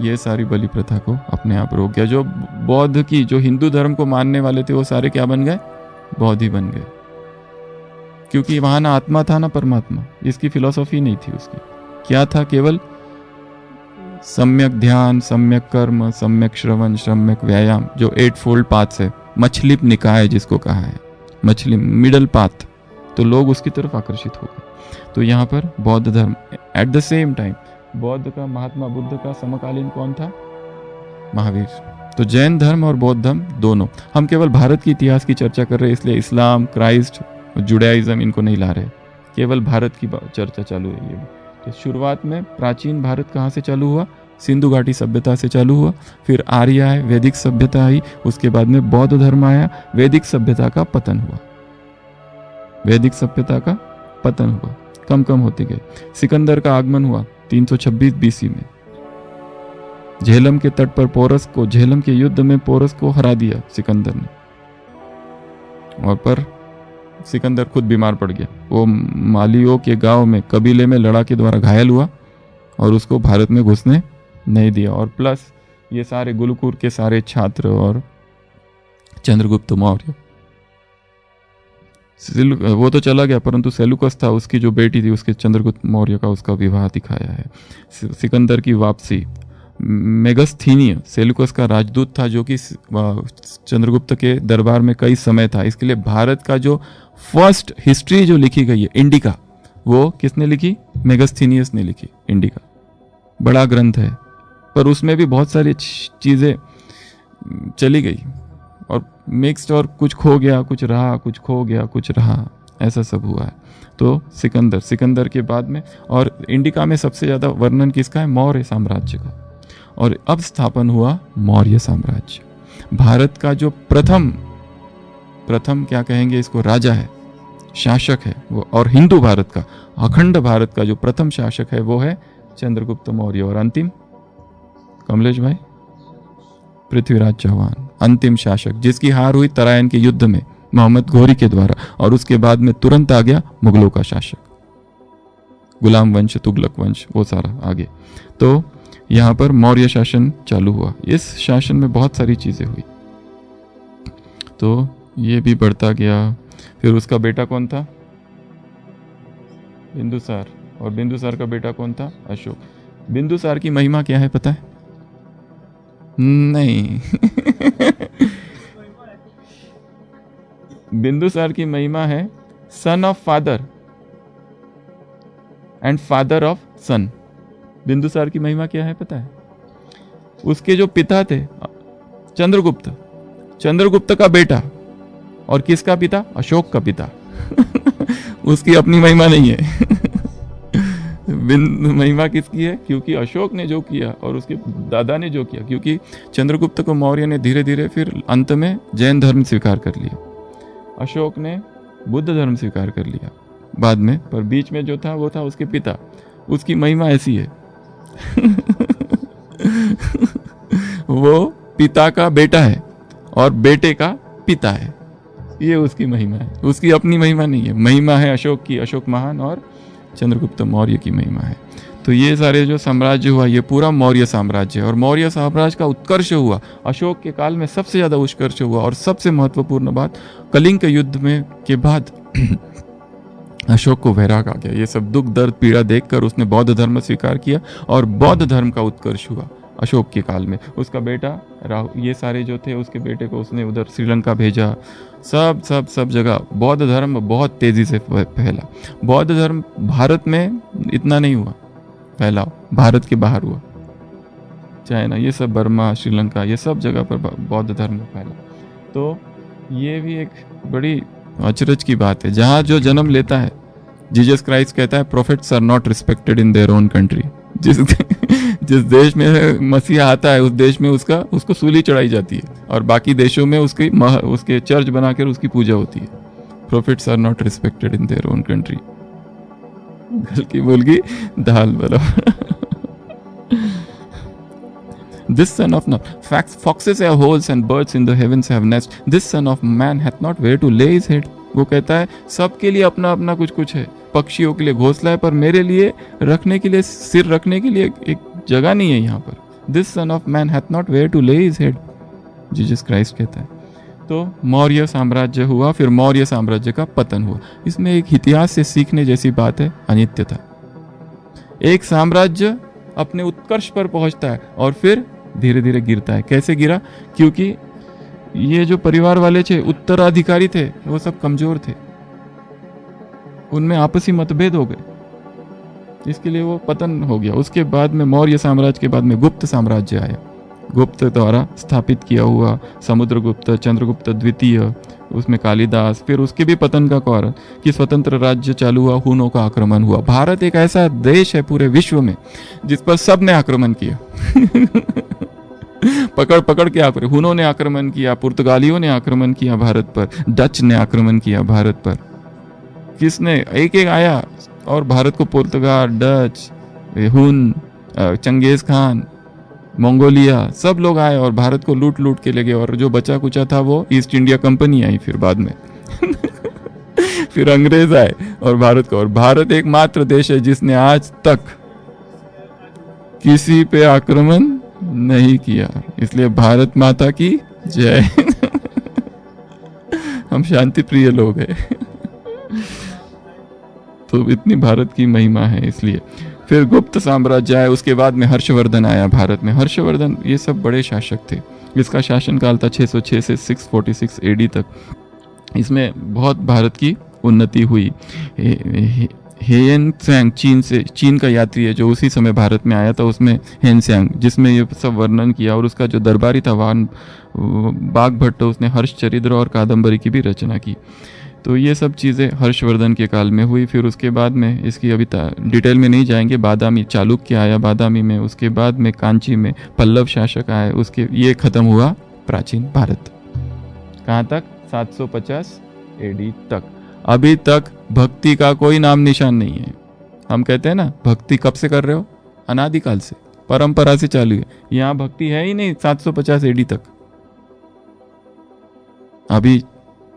ये सारी बलि प्रथा को अपने आप रोक गया। जो बौद्ध की, जो हिंदू धर्म को मानने वाले थे, वो सारे क्या बन गए? बौद्ध ही बन गए, क्योंकि वहां ना आत्मा था ना परमात्मा। इसकी फिलॉसफी नहीं थी उसकी। क्या था? केवल सम्यक ध्यान, सम्यक कर्म, सम्यक श्रवण, सम्यक व्यायाम, जो 8 फोल्ड पाथ्स है, मछली निकाय जिसको कहा है, मछली मिडल पाथ, तो लोग उसकी तरफ आकर्षित हो गए। तो यहाँ पर बौद्ध धर्म एट द सेम टाइम बौद्ध का, महात्मा बुद्ध का समकालीन कौन था? महावीर। तो जैन धर्म और बौद्ध धर्म दोनों, हम केवल भारत के इतिहास की चर्चा कर रहे हैं, इसलिए इस्लाम, क्राइस्ट, जुडाइज्म इनको नहीं ला रहे, केवल भारत की चर्चा चालू है। ये भी तो शुरुआत में प्राचीन भारत कहाँ से चालू हुआ? सिंधु घाटी सभ्यता से चालू हुआ, फिर आर्य आए, वैदिक सभ्यता आई, उसके बाद में बौद्ध धर्म आया, वैदिक सभ्यता का पतन हुआ। वैदिक सभ्यता का पतन हुआ, कम कम होते गए। सिकंदर का आगमन हुआ 326 बीसी में। झेलम के तट पर पोरस को, झेलम के युद्ध में पोरस को हरा दिया सिकंदर ने, और पर सिकंदर खुद बीमार पड़ गया। वो मालियों के गांव में, कबीले में लड़ा के द्वारा घायल हुआ और उसको भारत में घुसने नहीं दिया। और प्लस ये सारे गुरुकुल के सारे छात्र और चंद्रगुप्त मौर्य, वो तो चला गया, परंतु सेलुकस था, उसकी जो बेटी थी उसके चंद्रगुप्त मौर्य का उसका विवाह दिखाया है। सिकंदर की वापसी, मेगस्थीनिय सेलुकस का राजदूत था जो कि चंद्रगुप्त के दरबार में कई समय था। इसके लिए भारत का जो फर्स्ट हिस्ट्री जो लिखी गई है इंडिका, वो किसने लिखी? मेगस्थीनियस ने लिखी। इंडिका बड़ा ग्रंथ है, पर उसमें भी बहुत सारी चीज़ें चली गई और मिक्स्ड, और कुछ खो गया, कुछ रहा, कुछ खो गया, कुछ रहा, ऐसा सब हुआ है। तो सिकंदर के बाद में, और इंडिका में सबसे ज़्यादा वर्णन किसका है? मौर्य साम्राज्य का। और अब स्थापन हुआ मौर्य साम्राज्य। भारत का जो प्रथम क्या कहेंगे इसको, राजा है, शासक है वो, और हिंदू भारत का, अखंड भारत का जो प्रथम शासक है वो है चंद्रगुप्त मौर्य। और अंतिम, कमलेश भाई, पृथ्वीराज चौहान, अंतिम शासक, जिसकी हार हुई तराइन के युद्ध में मोहम्मद घोरी के द्वारा, और उसके बाद में तुरंत आ गया मुगलों का शासक, गुलाम वंश, तुगलक वंश, वो सारा आगे। तो यहाँ पर मौर्य शासन चालू हुआ। इस शासन में बहुत सारी चीज़ें हुई, तो ये भी बढ़ता गया। फिर उसका बेटा कौन था? बिंदुसार। और बिंदुसार का बेटा कौन था? अशोक। बिंदुसार की महिमा क्या है पता है? नहीं बिंदुसार की महिमा है son of father and father of son. Bindusar की महिमा क्या है पता है? उसके जो पिता थे चंद्रगुप्त का बेटा, और किसका पिता? अशोक का पिता उसकी अपनी महिमा नहीं है महिमा किसकी है? क्योंकि अशोक ने जो किया और उसके दादा ने जो किया, क्योंकि चंद्रगुप्त को मौर्य ने धीरे धीरे फिर अंत में जैन धर्म स्वीकार कर लिया, अशोक ने बुद्ध धर्म स्वीकार कर लिया बाद में, पर बीच में जो था वो था उसके पिता। उसकी महिमा ऐसी है वो पिता का बेटा है और बेटे का पिता है, ये उसकी महिमा है। उसकी अपनी महिमा नहीं है, महिमा है अशोक की, अशोक महान, और चंद्रगुप्त मौर्य की महिमा है। तो ये सारे जो साम्राज्य हुआ ये पूरा मौर्य साम्राज्य है, और मौर्य साम्राज्य का उत्कर्ष हुआ अशोक के काल में, सबसे ज़्यादा उत्कर्ष हुआ। और सबसे महत्वपूर्ण बात, कलिंग के युद्ध में के बाद अशोक को वैराग आ गया। ये सब दुख दर्द पीड़ा देखकर उसने बौद्ध धर्म स्वीकार किया, और बौद्ध धर्म का उत्कर्ष हुआ अशोक के काल में। उसका बेटा राहु, ये सारे जो थे उसके बेटे को उसने उधर श्रीलंका भेजा, सब जगह बौद्ध धर्म बहुत तेजी से फैला। बौद्ध धर्म भारत में इतना नहीं हुआ फैलाव, भारत के बाहर हुआ, चाइना, ये सब बर्मा, श्रीलंका, ये सब जगह पर बौद्ध धर्म फैला। तो ये भी एक बड़ी अचरज की बात है। जहाँ जो जन्म लेता है, जीसस क्राइस्ट कहता है prophets are not respected in their own country. जिस देश में मसीहा आता है उस देश में उसको सूली चढ़ाई जाती है, और बाकी देशों में उसके चर्च बनाकर उसकी पूजा होती है। Prophets are not respected in their own country. हल्की मुल्की दाल बराबर। This son of man, foxes have holes and birds in the heavens have nests. This son of man hath not where to lay his head. वो कहता है सबके लिए अपना अपना कुछ कुछ है, पक्षियों के लिए घोंसला है, पर मेरे लिए रखने के लिए, सिर रखने के लिए एक जगह नहीं है यहाँ पर। This son of man hath not where to lay his head. Jesus Christ कहता है। तो मौर्य साम्राज्य हुआ, फिर मौर्य साम्राज्य का पतन हुआ। इसमें एक इतिहास से सीखने जैसी बात है, अनित्यता। एक साम्राज्य अपने उत्कर्ष पर पहुंचता है और फिर धीरे धीरे गिरता है। कैसे गिरा? क्योंकि ये जो परिवार वाले थे, उत्तराधिकारी थे, वो सब कमजोर थे, उनमें आपसी मतभेद हो गए, इसके लिए वो पतन हो गया। उसके बाद में मौर्य साम्राज्य के बाद में गुप्त साम्राज्य आया, गुप्त द्वारा स्थापित किया हुआ, समुद्रगुप्त, चंद्रगुप्त द्वितीय, उसमें कालिदास। फिर उसके भी पतन का कारण कि स्वतंत्र राज्य चालू हुआ, हुनों का आक्रमण हुआ। भारत एक ऐसा देश है पूरे विश्व में जिस पर सब ने आक्रमण किया पकड़ पकड़ के आक्रमण, हुनों ने आक्रमण किया, पुर्तगालियों ने आक्रमण किया भारत पर, डच ने आक्रमण किया भारत पर। किसने? एक एक आया और भारत को, पुर्तगाल, डच, हुन, चंगेज खान, मंगोलिया, सब लोग आए और भारत को लूट लूट के ले गए। और जो बचा कुचा था वो ईस्ट इंडिया कंपनी आई फिर बाद में फिर अंग्रेज आए और भारत को, और भारत एकमात्र देश है जिसने आज तक किसी पे आक्रमण नहीं किया। इसलिए भारत माता की जय हम शांति प्रिय लोग हैं तो इतनी भारत की महिमा है। इसलिए फिर गुप्त साम्राज्य आया, उसके बाद में हर्षवर्धन आया भारत में। हर्षवर्धन, ये सब बड़े शासक थे। इसका शासनकाल था 606 से 646 एडी तक। इसमें बहुत भारत की उन्नति हुई। हेन त्सांग चीन का यात्री है जो उसी समय भारत में आया था, उसमें हेन त्सांग, जिसमें ये सब वर्णन किया। और उसका जो दरबारी था वान बाघभट्ट, उसने हर्षचरित्र और कादम्बरी की भी रचना की। तो ये सब चीज़ें हर्षवर्धन के काल में हुई। फिर उसके बाद में, इसकी अभी डिटेल में नहीं जाएंगे, बादामी चालुक्य आया बादामी में, उसके बाद में कांची में पल्लव शासक आए, उसके ये खत्म हुआ प्राचीन भारत। कहाँ तक? 750 एडी तक। अभी तक भक्ति का कोई नाम निशान नहीं है। हम कहते हैं ना, भक्ति कब से कर रहे हो? अनादिकाल से, परंपरा से चालू है। यहाँ भक्ति है ही नहीं 750 एडी तक। अभी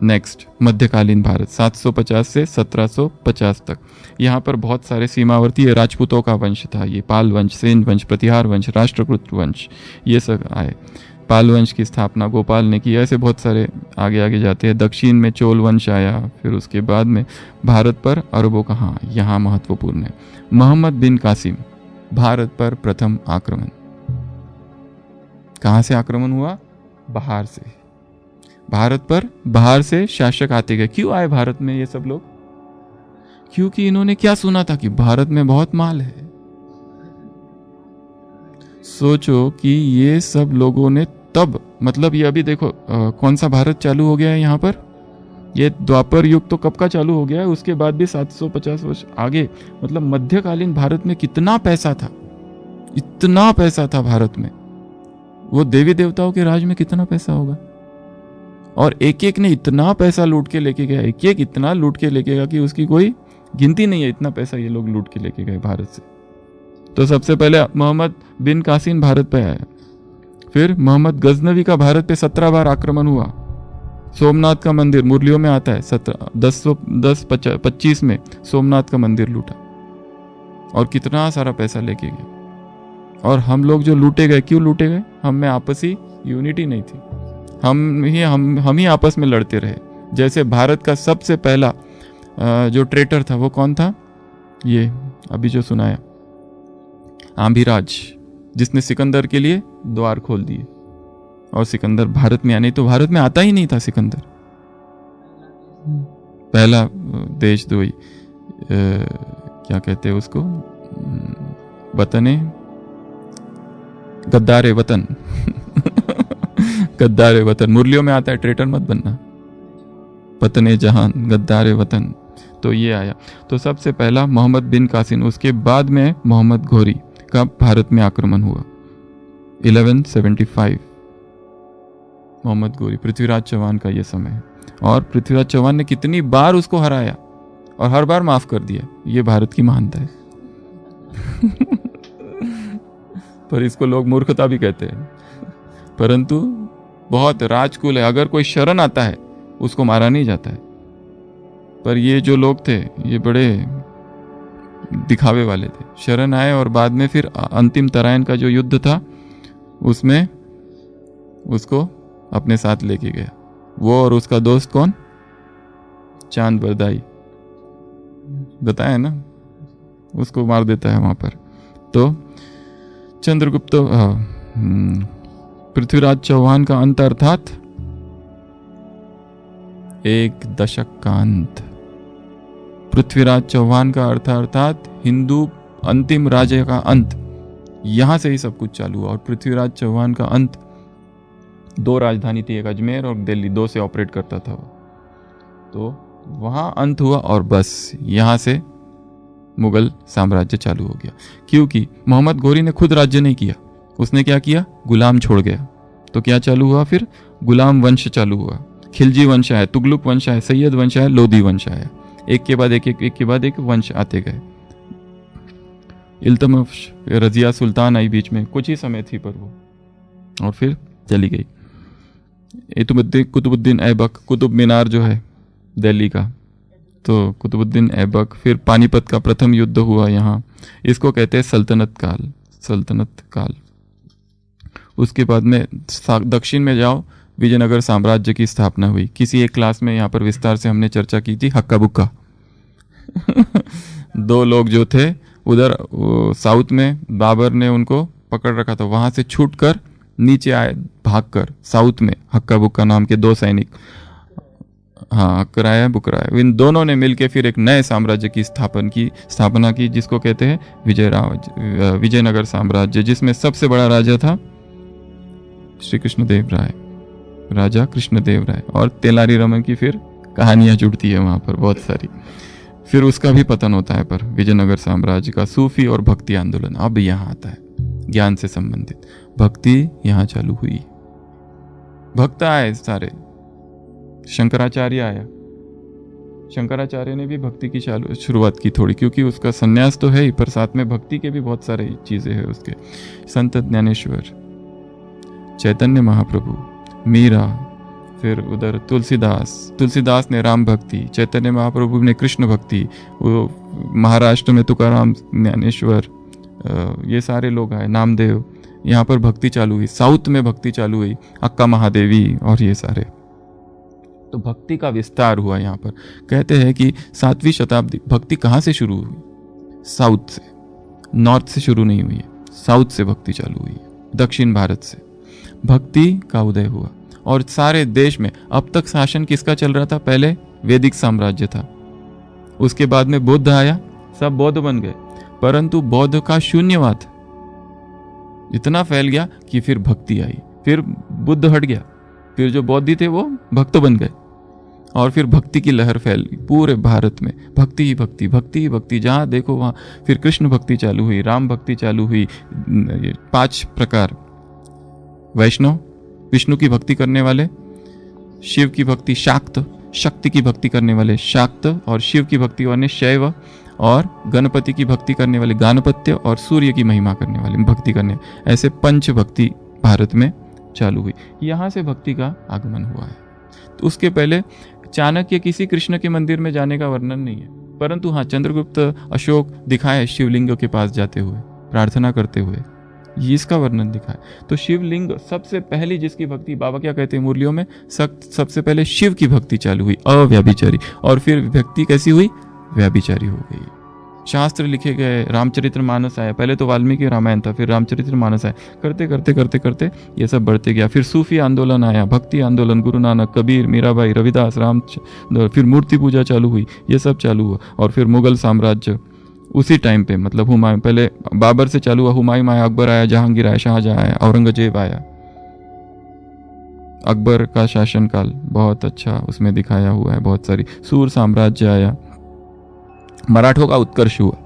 नेक्स्ट मध्यकालीन भारत 750 से 1750 तक। यहाँ पर बहुत सारे सीमावर्ती राजपूतों का वंश था। ये पाल वंश, सेन वंश, प्रतिहार वंश, राष्ट्रकूट वंश, ये सब आए। पाल वंश की स्थापना गोपाल ने की। ऐसे बहुत सारे आगे आगे जाते हैं। दक्षिण में चोल वंश आया। फिर उसके बाद में भारत पर अरबों का, हाँ यहाँ महत्वपूर्ण है, मोहम्मद बिन कासिम, भारत पर प्रथम आक्रमण। कहाँ से आक्रमण हुआ? बाहर से। भारत पर बाहर से शासक आते गए। क्यों आए भारत में ये सब लोग? क्योंकि इन्होंने क्या सुना था कि भारत में बहुत माल है। सोचो कि ये सब लोगों ने तब, मतलब ये अभी देखो कौन सा भारत चालू हो गया है यहाँ पर। ये द्वापर युग तो कब का चालू हो गया है, उसके बाद भी 750 वर्ष आगे। मतलब मध्यकालीन भारत में कितना पैसा था, इतना पैसा था भारत में। वो देवी देवताओं के राज में कितना पैसा होगा। और एक एक ने इतना पैसा लूट के लेके गया, एक एक इतना लूट के लेके गया कि उसकी कोई गिनती नहीं है। इतना पैसा ये लोग लूट के लेके गए भारत से। तो सबसे पहले मोहम्मद बिन कासिम भारत पे आया। फिर मोहम्मद गजनवी का भारत पे 17 बार आक्रमण हुआ। सोमनाथ का मंदिर मुरलियों में आता है, 1025 में सोमनाथ का मंदिर लूटा और कितना सारा पैसा लेके गया। और हम लोग जो लूटे गए, क्यों लूटे गए? हम में आपसी यूनिटी नहीं थी। हम ही आपस में लड़ते रहे। जैसे भारत का सबसे पहला जो ट्रेटर था वो कौन था? ये अभी जो सुनाया, आम्भिराज, जिसने सिकंदर के लिए द्वार खोल दिए और सिकंदर भारत में आया। नहीं तो भारत में आता ही नहीं था सिकंदर। पहला देशद्रोही, क्या कहते हैं उसको, वतने, गद्दारे वतन गद्दारे वतन। मुरलियों में आता है, ट्रेटर मत बनना, वतने जहान, गद्दारे वतन। तो ये आया। तो सबसे पहला मोहम्मद बिन कासिम, उसके बाद में मोहम्मद घोरी का भारत में आक्रमण हुआ 1175। मोहम्मद घोरी, पृथ्वीराज चौहान का ये समय है। और पृथ्वीराज चौहान ने कितनी बार उसको हराया और हर बार माफ कर दिया। ये भारत की महानता है पर इसको लोग मूर्खता भी कहते हैं, परंतु बहुत राजकुल है। अगर कोई शरण आता है उसको मारा नहीं जाता है। पर ये जो लोग थे ये बड़े दिखावे वाले थे। शरण आए और बाद में फिर अंतिम तराइन का जो युद्ध था उसमें उसको अपने साथ लेके गया। वो और उसका दोस्त कौन? चांद बरदाई, बताया ना, उसको मार देता है वहां पर। तो चंद्रगुप्त, पृथ्वीराज चौहान का अंत अर्थात 1 दशक का अंत। पृथ्वीराज चौहान का अर्थ अर्थात हिंदू अंतिम राज्य का अंत यहाँ से ही सब कुछ चालू हुआ। और पृथ्वीराज चौहान का अंत, 2 राजधानी थी, एक अजमेर और दिल्ली, 2 से ऑपरेट करता था वो, तो वहाँ अंत हुआ और बस यहाँ से मुगल साम्राज्य चालू हो गया। क्योंकि मोहम्मद घोरी ने खुद राज्य नहीं किया, उसने क्या किया, गुलाम छोड़ गया। तो क्या चालू हुआ फिर, गुलाम वंश चालू हुआ। खिलजी वंश आया, तुगलक वंश आया, सैयद वंश आया, लोधी वंश आया, एक के बाद एक वंश आते गए। इल्तुतमिश, रजिया सुल्तान आई बीच में, कुछ ही समय थी पर वो, और फिर चली गई। कुतुबुद्दीन ऐबक, कुतुब मीनार जो है दिल्ली का, तो कुतुबुद्दीन ऐबक। फिर पानीपत का प्रथम युद्ध हुआ यहाँ, इसको कहते हैं सल्तनत काल। उसके बाद में दक्षिण में जाओ, विजयनगर साम्राज्य की स्थापना हुई। किसी एक क्लास में यहाँ पर विस्तार से हमने चर्चा की थी, हक्का बुक्का 2 लोग जो थे उधर साउथ में, बाबर ने उनको पकड़ रखा था, वहाँ से छूटकर नीचे आए भागकर साउथ में, हक्का बुक्का नाम के 2 सैनिक, हाँ हक्कराया बुकराया, इन दोनों ने मिलकर फिर एक नए साम्राज्य की स्थापना की जिसको कहते हैं विजयनगर साम्राज्य, जिसमें सबसे बड़ा राजा था श्री कृष्णदेव राय, राजा कृष्णदेव राय। और तेलारी रामन की फिर कहानियां जुड़ती है वहाँ पर बहुत सारी। फिर उसका भी पतन होता है, पर विजयनगर साम्राज्य का सूफी और भक्ति आंदोलन अब यहाँ आता है, ज्ञान से संबंधित भक्ति यहाँ चालू हुई। भक्त आए सारे, शंकराचार्य आया, शंकराचार्य ने भी भक्ति की शुरुआत की थोड़ी, क्योंकि उसका संन्यास तो है ही, पर साथ में भक्ति के भी बहुत सारे चीजें हैं उसके। संत ज्ञानेश्वर, चैतन्य महाप्रभु, मीरा, फिर उधर तुलसीदास ने राम भक्ति, चैतन्य महाप्रभु ने कृष्ण भक्ति, वो महाराष्ट्र में तुकाराम ज्ञानेश्वर, ये सारे लोग आए, नामदेव, यहाँ पर भक्ति चालू हुई। साउथ में भक्ति चालू हुई, अक्का महादेवी और ये सारे, तो भक्ति का विस्तार हुआ यहाँ पर। कहते हैं कि 7वीं शताब्दी भक्ति कहाँ से शुरू हुई, साउथ से, नॉर्थ से शुरू नहीं हुई है, साउथ से भक्ति चालू हुई है, दक्षिण भारत से भक्ति का उदय हुआ। और सारे देश में अब तक शासन किसका चल रहा था, पहले वैदिक साम्राज्य था, उसके बाद में बुद्ध आया, सब बौद्ध बन गए, परंतु बौद्ध का शून्यवाद इतना फैल गया कि फिर भक्ति आई, फिर बुद्ध हट गया, फिर जो बौद्धी थे वो भक्त बन गए, और फिर भक्ति की लहर फैल गई पूरे भारत में, भक्ति ही भक्ति, भक्ति ही भक्ति, जहाँ देखो वहाँ। फिर कृष्ण भक्ति चालू हुई, राम भक्ति चालू हुई, 5 प्रकार, वैष्णव, विष्णु की भक्ति करने वाले, शिव की भक्ति शाक्त, शक्ति की भक्ति करने वाले शाक्त, और शिव की भक्ति वाले शैव, और गणपति की भक्ति करने वाले गाणपत्य, और सूर्य की महिमा करने वाले भक्ति करने, ऐसे 5 भक्ति भारत में चालू हुई। यहाँ से भक्ति का आगमन हुआ है। तो उसके पहले चाणक्य किसी कृष्ण के मंदिर में जाने का वर्णन नहीं है, परंतु हाँ चंद्रगुप्त अशोक दिखाए शिवलिंग के पास जाते हुए, प्रार्थना करते हुए, ये इसका वर्णन दिखा है। तो शिवलिंग सबसे पहली जिसकी भक्ति, बाबा क्या कहते हैं मुरलियों में, सबसे पहले शिव की भक्ति चालू हुई, अव्यभिचारी, और फिर भक्ति कैसी हुई, व्याभिचारी हो गई। शास्त्र लिखे गए, रामचरितमानस आया, पहले तो वाल्मीकि रामायण था, फिर रामचरितमानस आया, करते करते करते करते ये सब बढ़ते गया। फिर सूफी आंदोलन आया, भक्ति आंदोलन, गुरु नानक, कबीर, मीराबाई, रविदास, फिर मूर्ति पूजा चालू हुई, ये सब चालू हुआ। और फिर मुगल साम्राज्य उसी टाइम पे, मतलब हुमायूं, पहले बाबर से चालू हुआ, हुमायूं आया, अकबर आया, जहांगीर आया, शाहजहां आया, औरंगजेब आया। अकबर का शासनकाल बहुत अच्छा उसमें दिखाया हुआ है, बहुत सारी। सूर साम्राज्य आया, मराठों का उत्कर्ष हुआ,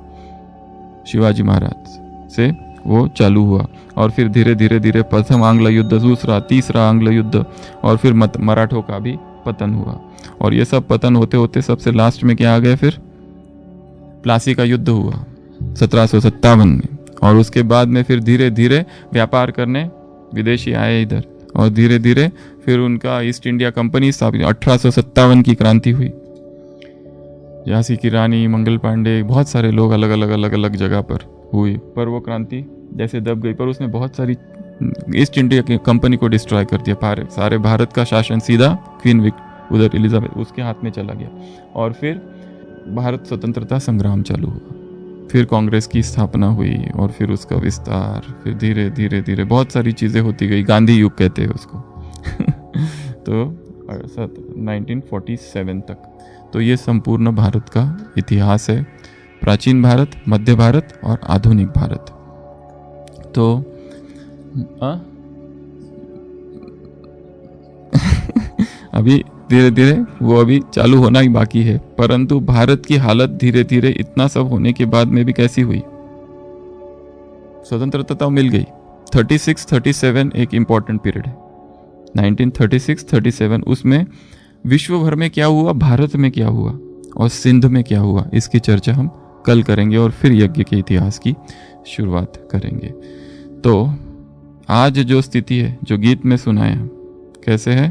शिवाजी महाराज से वो चालू हुआ। और फिर धीरे धीरे धीरे प्रथम आंग्ल युद्ध, दूसरा, तीसरा आंग्ल युद्ध, और फिर मराठों का भी पतन हुआ। और ये सब पतन होते होते सबसे लास्ट में क्या आ गए, फिर प्लासी का युद्ध हुआ 1757 में। और उसके बाद में फिर धीरे धीरे व्यापार करने विदेशी आए इधर, और धीरे धीरे फिर उनका ईस्ट इंडिया कंपनी स्थापित, 1857 की क्रांति हुई। झांसी की रानी, मंगल पांडे, बहुत सारे लोग अलग अलग जगह पर हुई, पर वो क्रांति जैसे दब गई। पर उसने बहुत सारी ईस्ट इंडिया की कंपनी को डिस्ट्रॉय कर दिया, सारे भारत का शासन सीधा क्वीन उधर एलिजाबेथ उसके हाथ में चला गया। और फिर भारत स्वतंत्रता संग्राम चालू हुआ, फिर कांग्रेस की स्थापना हुई, और फिर उसका विस्तार, फिर धीरे धीरे धीरे बहुत सारी चीज़ें होती गई। गांधी युग कहते हैं उसको तो 1947 तक। तो ये संपूर्ण भारत का इतिहास है। प्राचीन भारत, मध्य भारत और आधुनिक भारत। तो अभी धीरे धीरे वो अभी चालू होना ही बाकी है, परंतु भारत की हालत धीरे धीरे इतना सब होने के बाद में भी कैसी हुई, स्वतंत्रता मिल गई। 36-37 एक इंपॉर्टेंट पीरियड है, 1936-37। उसमें विश्व भर में क्या हुआ, भारत में क्या हुआ और सिंध में क्या हुआ, इसकी चर्चा हम कल करेंगे और फिर यज्ञ के इतिहास की शुरुआत करेंगे। तो आज जो स्थिति है, जो गीत में सुनाया, कैसे है,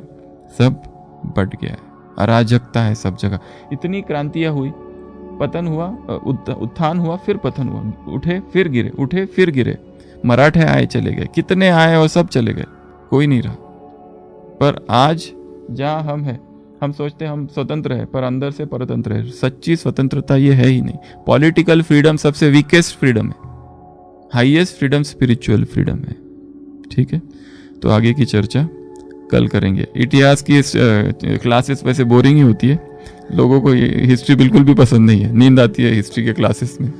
सब बढ़ गया है, अराजकता है सब जगह। इतनी क्रांतियां हुई, पतन हुआ, उत्थान हुआ, फिर पतन हुआ, उठे फिर गिरे, उठे फिर गिरे। मराठे आए चले गए, कितने आए और सब चले गए, कोई नहीं रहा। पर आज जहाँ हम हैं, हम सोचते हैं हम स्वतंत्र है, पर अंदर से परतंत्र है। सच्ची स्वतंत्रता ये है ही नहीं। पॉलिटिकल फ्रीडम सबसे वीकेस्ट फ्रीडम है, हाईएस्ट फ्रीडम स्पिरिचुअल फ्रीडम है। ठीक है, तो आगे की चर्चा कल करेंगे। इतिहास की क्लासेस वैसे बोरिंग ही होती है, लोगों को हिस्ट्री बिल्कुल भी पसंद नहीं है, नींद आती है हिस्ट्री के क्लासेस में।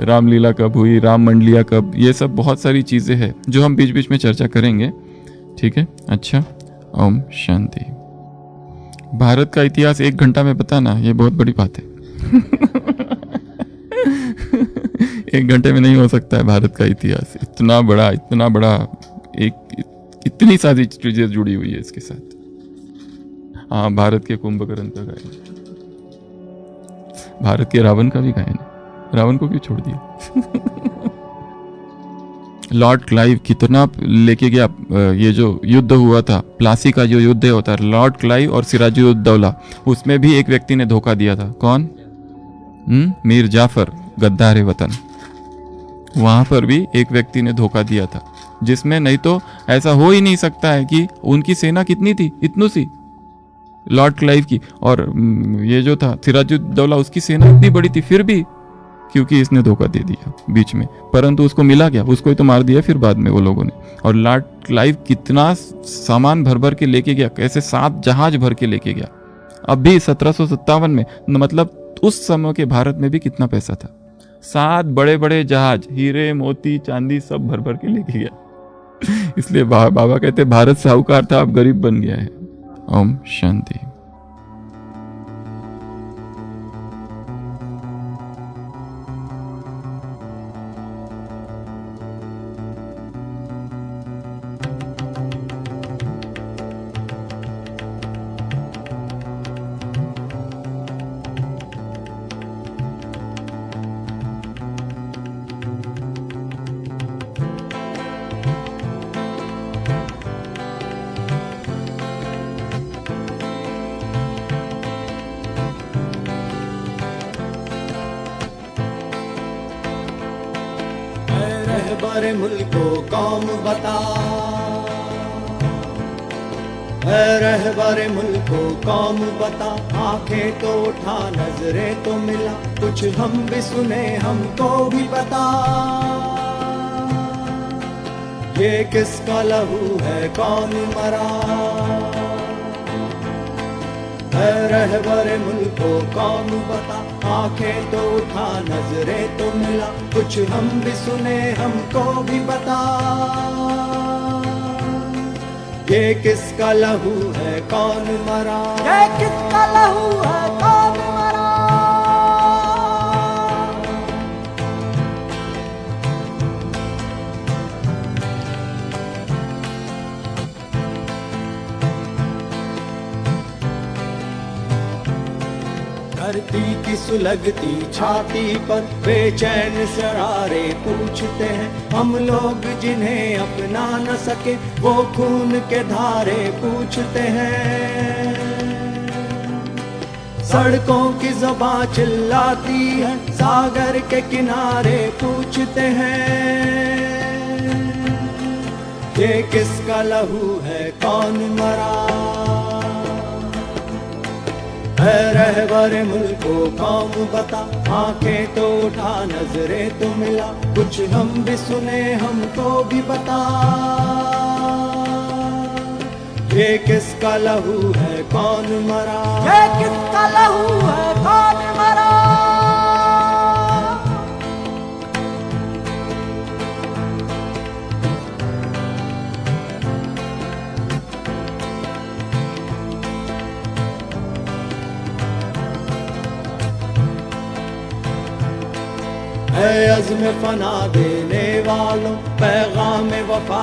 रामलीला कब हुई, राम मंडलिया कब, ये सब बहुत सारी चीजें हैं जो हम बीच बीच में चर्चा करेंगे। ठीक है, अच्छा, ओम शांति। भारत का इतिहास 1 घंटा में बताना ये बहुत बड़ी बात है। 1 घंटे में नहीं हो सकता है भारत का इतिहास, इतना बड़ा एक इतनी सारी चीजें जुड़ी हुई है इसके साथ। हाँ, भारत के कुंभकर्ण का गायन, भारत के रावण का भी गायन है, रावण को क्यों छोड़ दिया? लॉर्ड क्लाइव कितना लेके गया, ये जो युद्ध हुआ था, प्लासी का जो युद्ध होता है, लॉर्ड क्लाइव और सिराजुद्दौला, उसमें भी एक व्यक्ति ने धोखा दिया था। कौन? मीर जाफर, गद्दार वतन। वहां पर भी एक व्यक्ति ने धोखा दिया था, जिसमें नहीं तो ऐसा हो ही नहीं सकता है कि उनकी सेना कितनी थी, इतनी सी लॉर्ड क्लाइव की, और ये जो था सिराजुद्दौला, उसकी सेना इतनी बड़ी थी, फिर भी क्योंकि इसने धोखा दे दिया बीच में, परंतु उसको मिला गया, उसको ही तो मार दिया फिर बाद में वो लोगों ने। और लॉर्ड क्लाइव कितना सामान भर भर के लेके गया, कैसे 7 जहाज भर के लेके गया। अब भी 1757 में, मतलब उस समय के भारत में भी कितना पैसा था, 7 बड़े बड़े जहाज, हीरे मोती चांदी सब भर भर के लेके गया। इसलिए बाबा कहते भारत साहूकार था, अब गरीब बन गया है। ओम शांति। रहबर मुल्को कौम बता, रहबर मुल्को कौम बता, आंखें तो उठा नजरें तो मिला, कुछ हम भी सुने हमको भी बता। ये किसका लहू है, कौन मरा, रहबर मुल्को कौन बता, आंखें तो उठा नजरें तो मिला, कुछ हम भी सुने हमको भी बता। ये किसका लहू है, कौन मरा, ये किसका लहू है, कौन मरा। धरती की सुलगती छाती पर बेचैन शरारे पूछते हैं, हम लोग जिन्हें अपना न सके वो खून के धारे पूछते हैं। सड़कों की ज़बां चिल्लाती है, सागर के किनारे पूछते हैं। ये किसका लहू है, कौन मरा, रहबर मुल्को कौम बता, आंखें तो उठा नजरें तो मिला, कुछ हम भी सुने हमको भी बता। ये किसका लहू है कौन मरा, ये किसका लहू है कौन मरा। है अज़्म फना देने वालों पैगाम वफा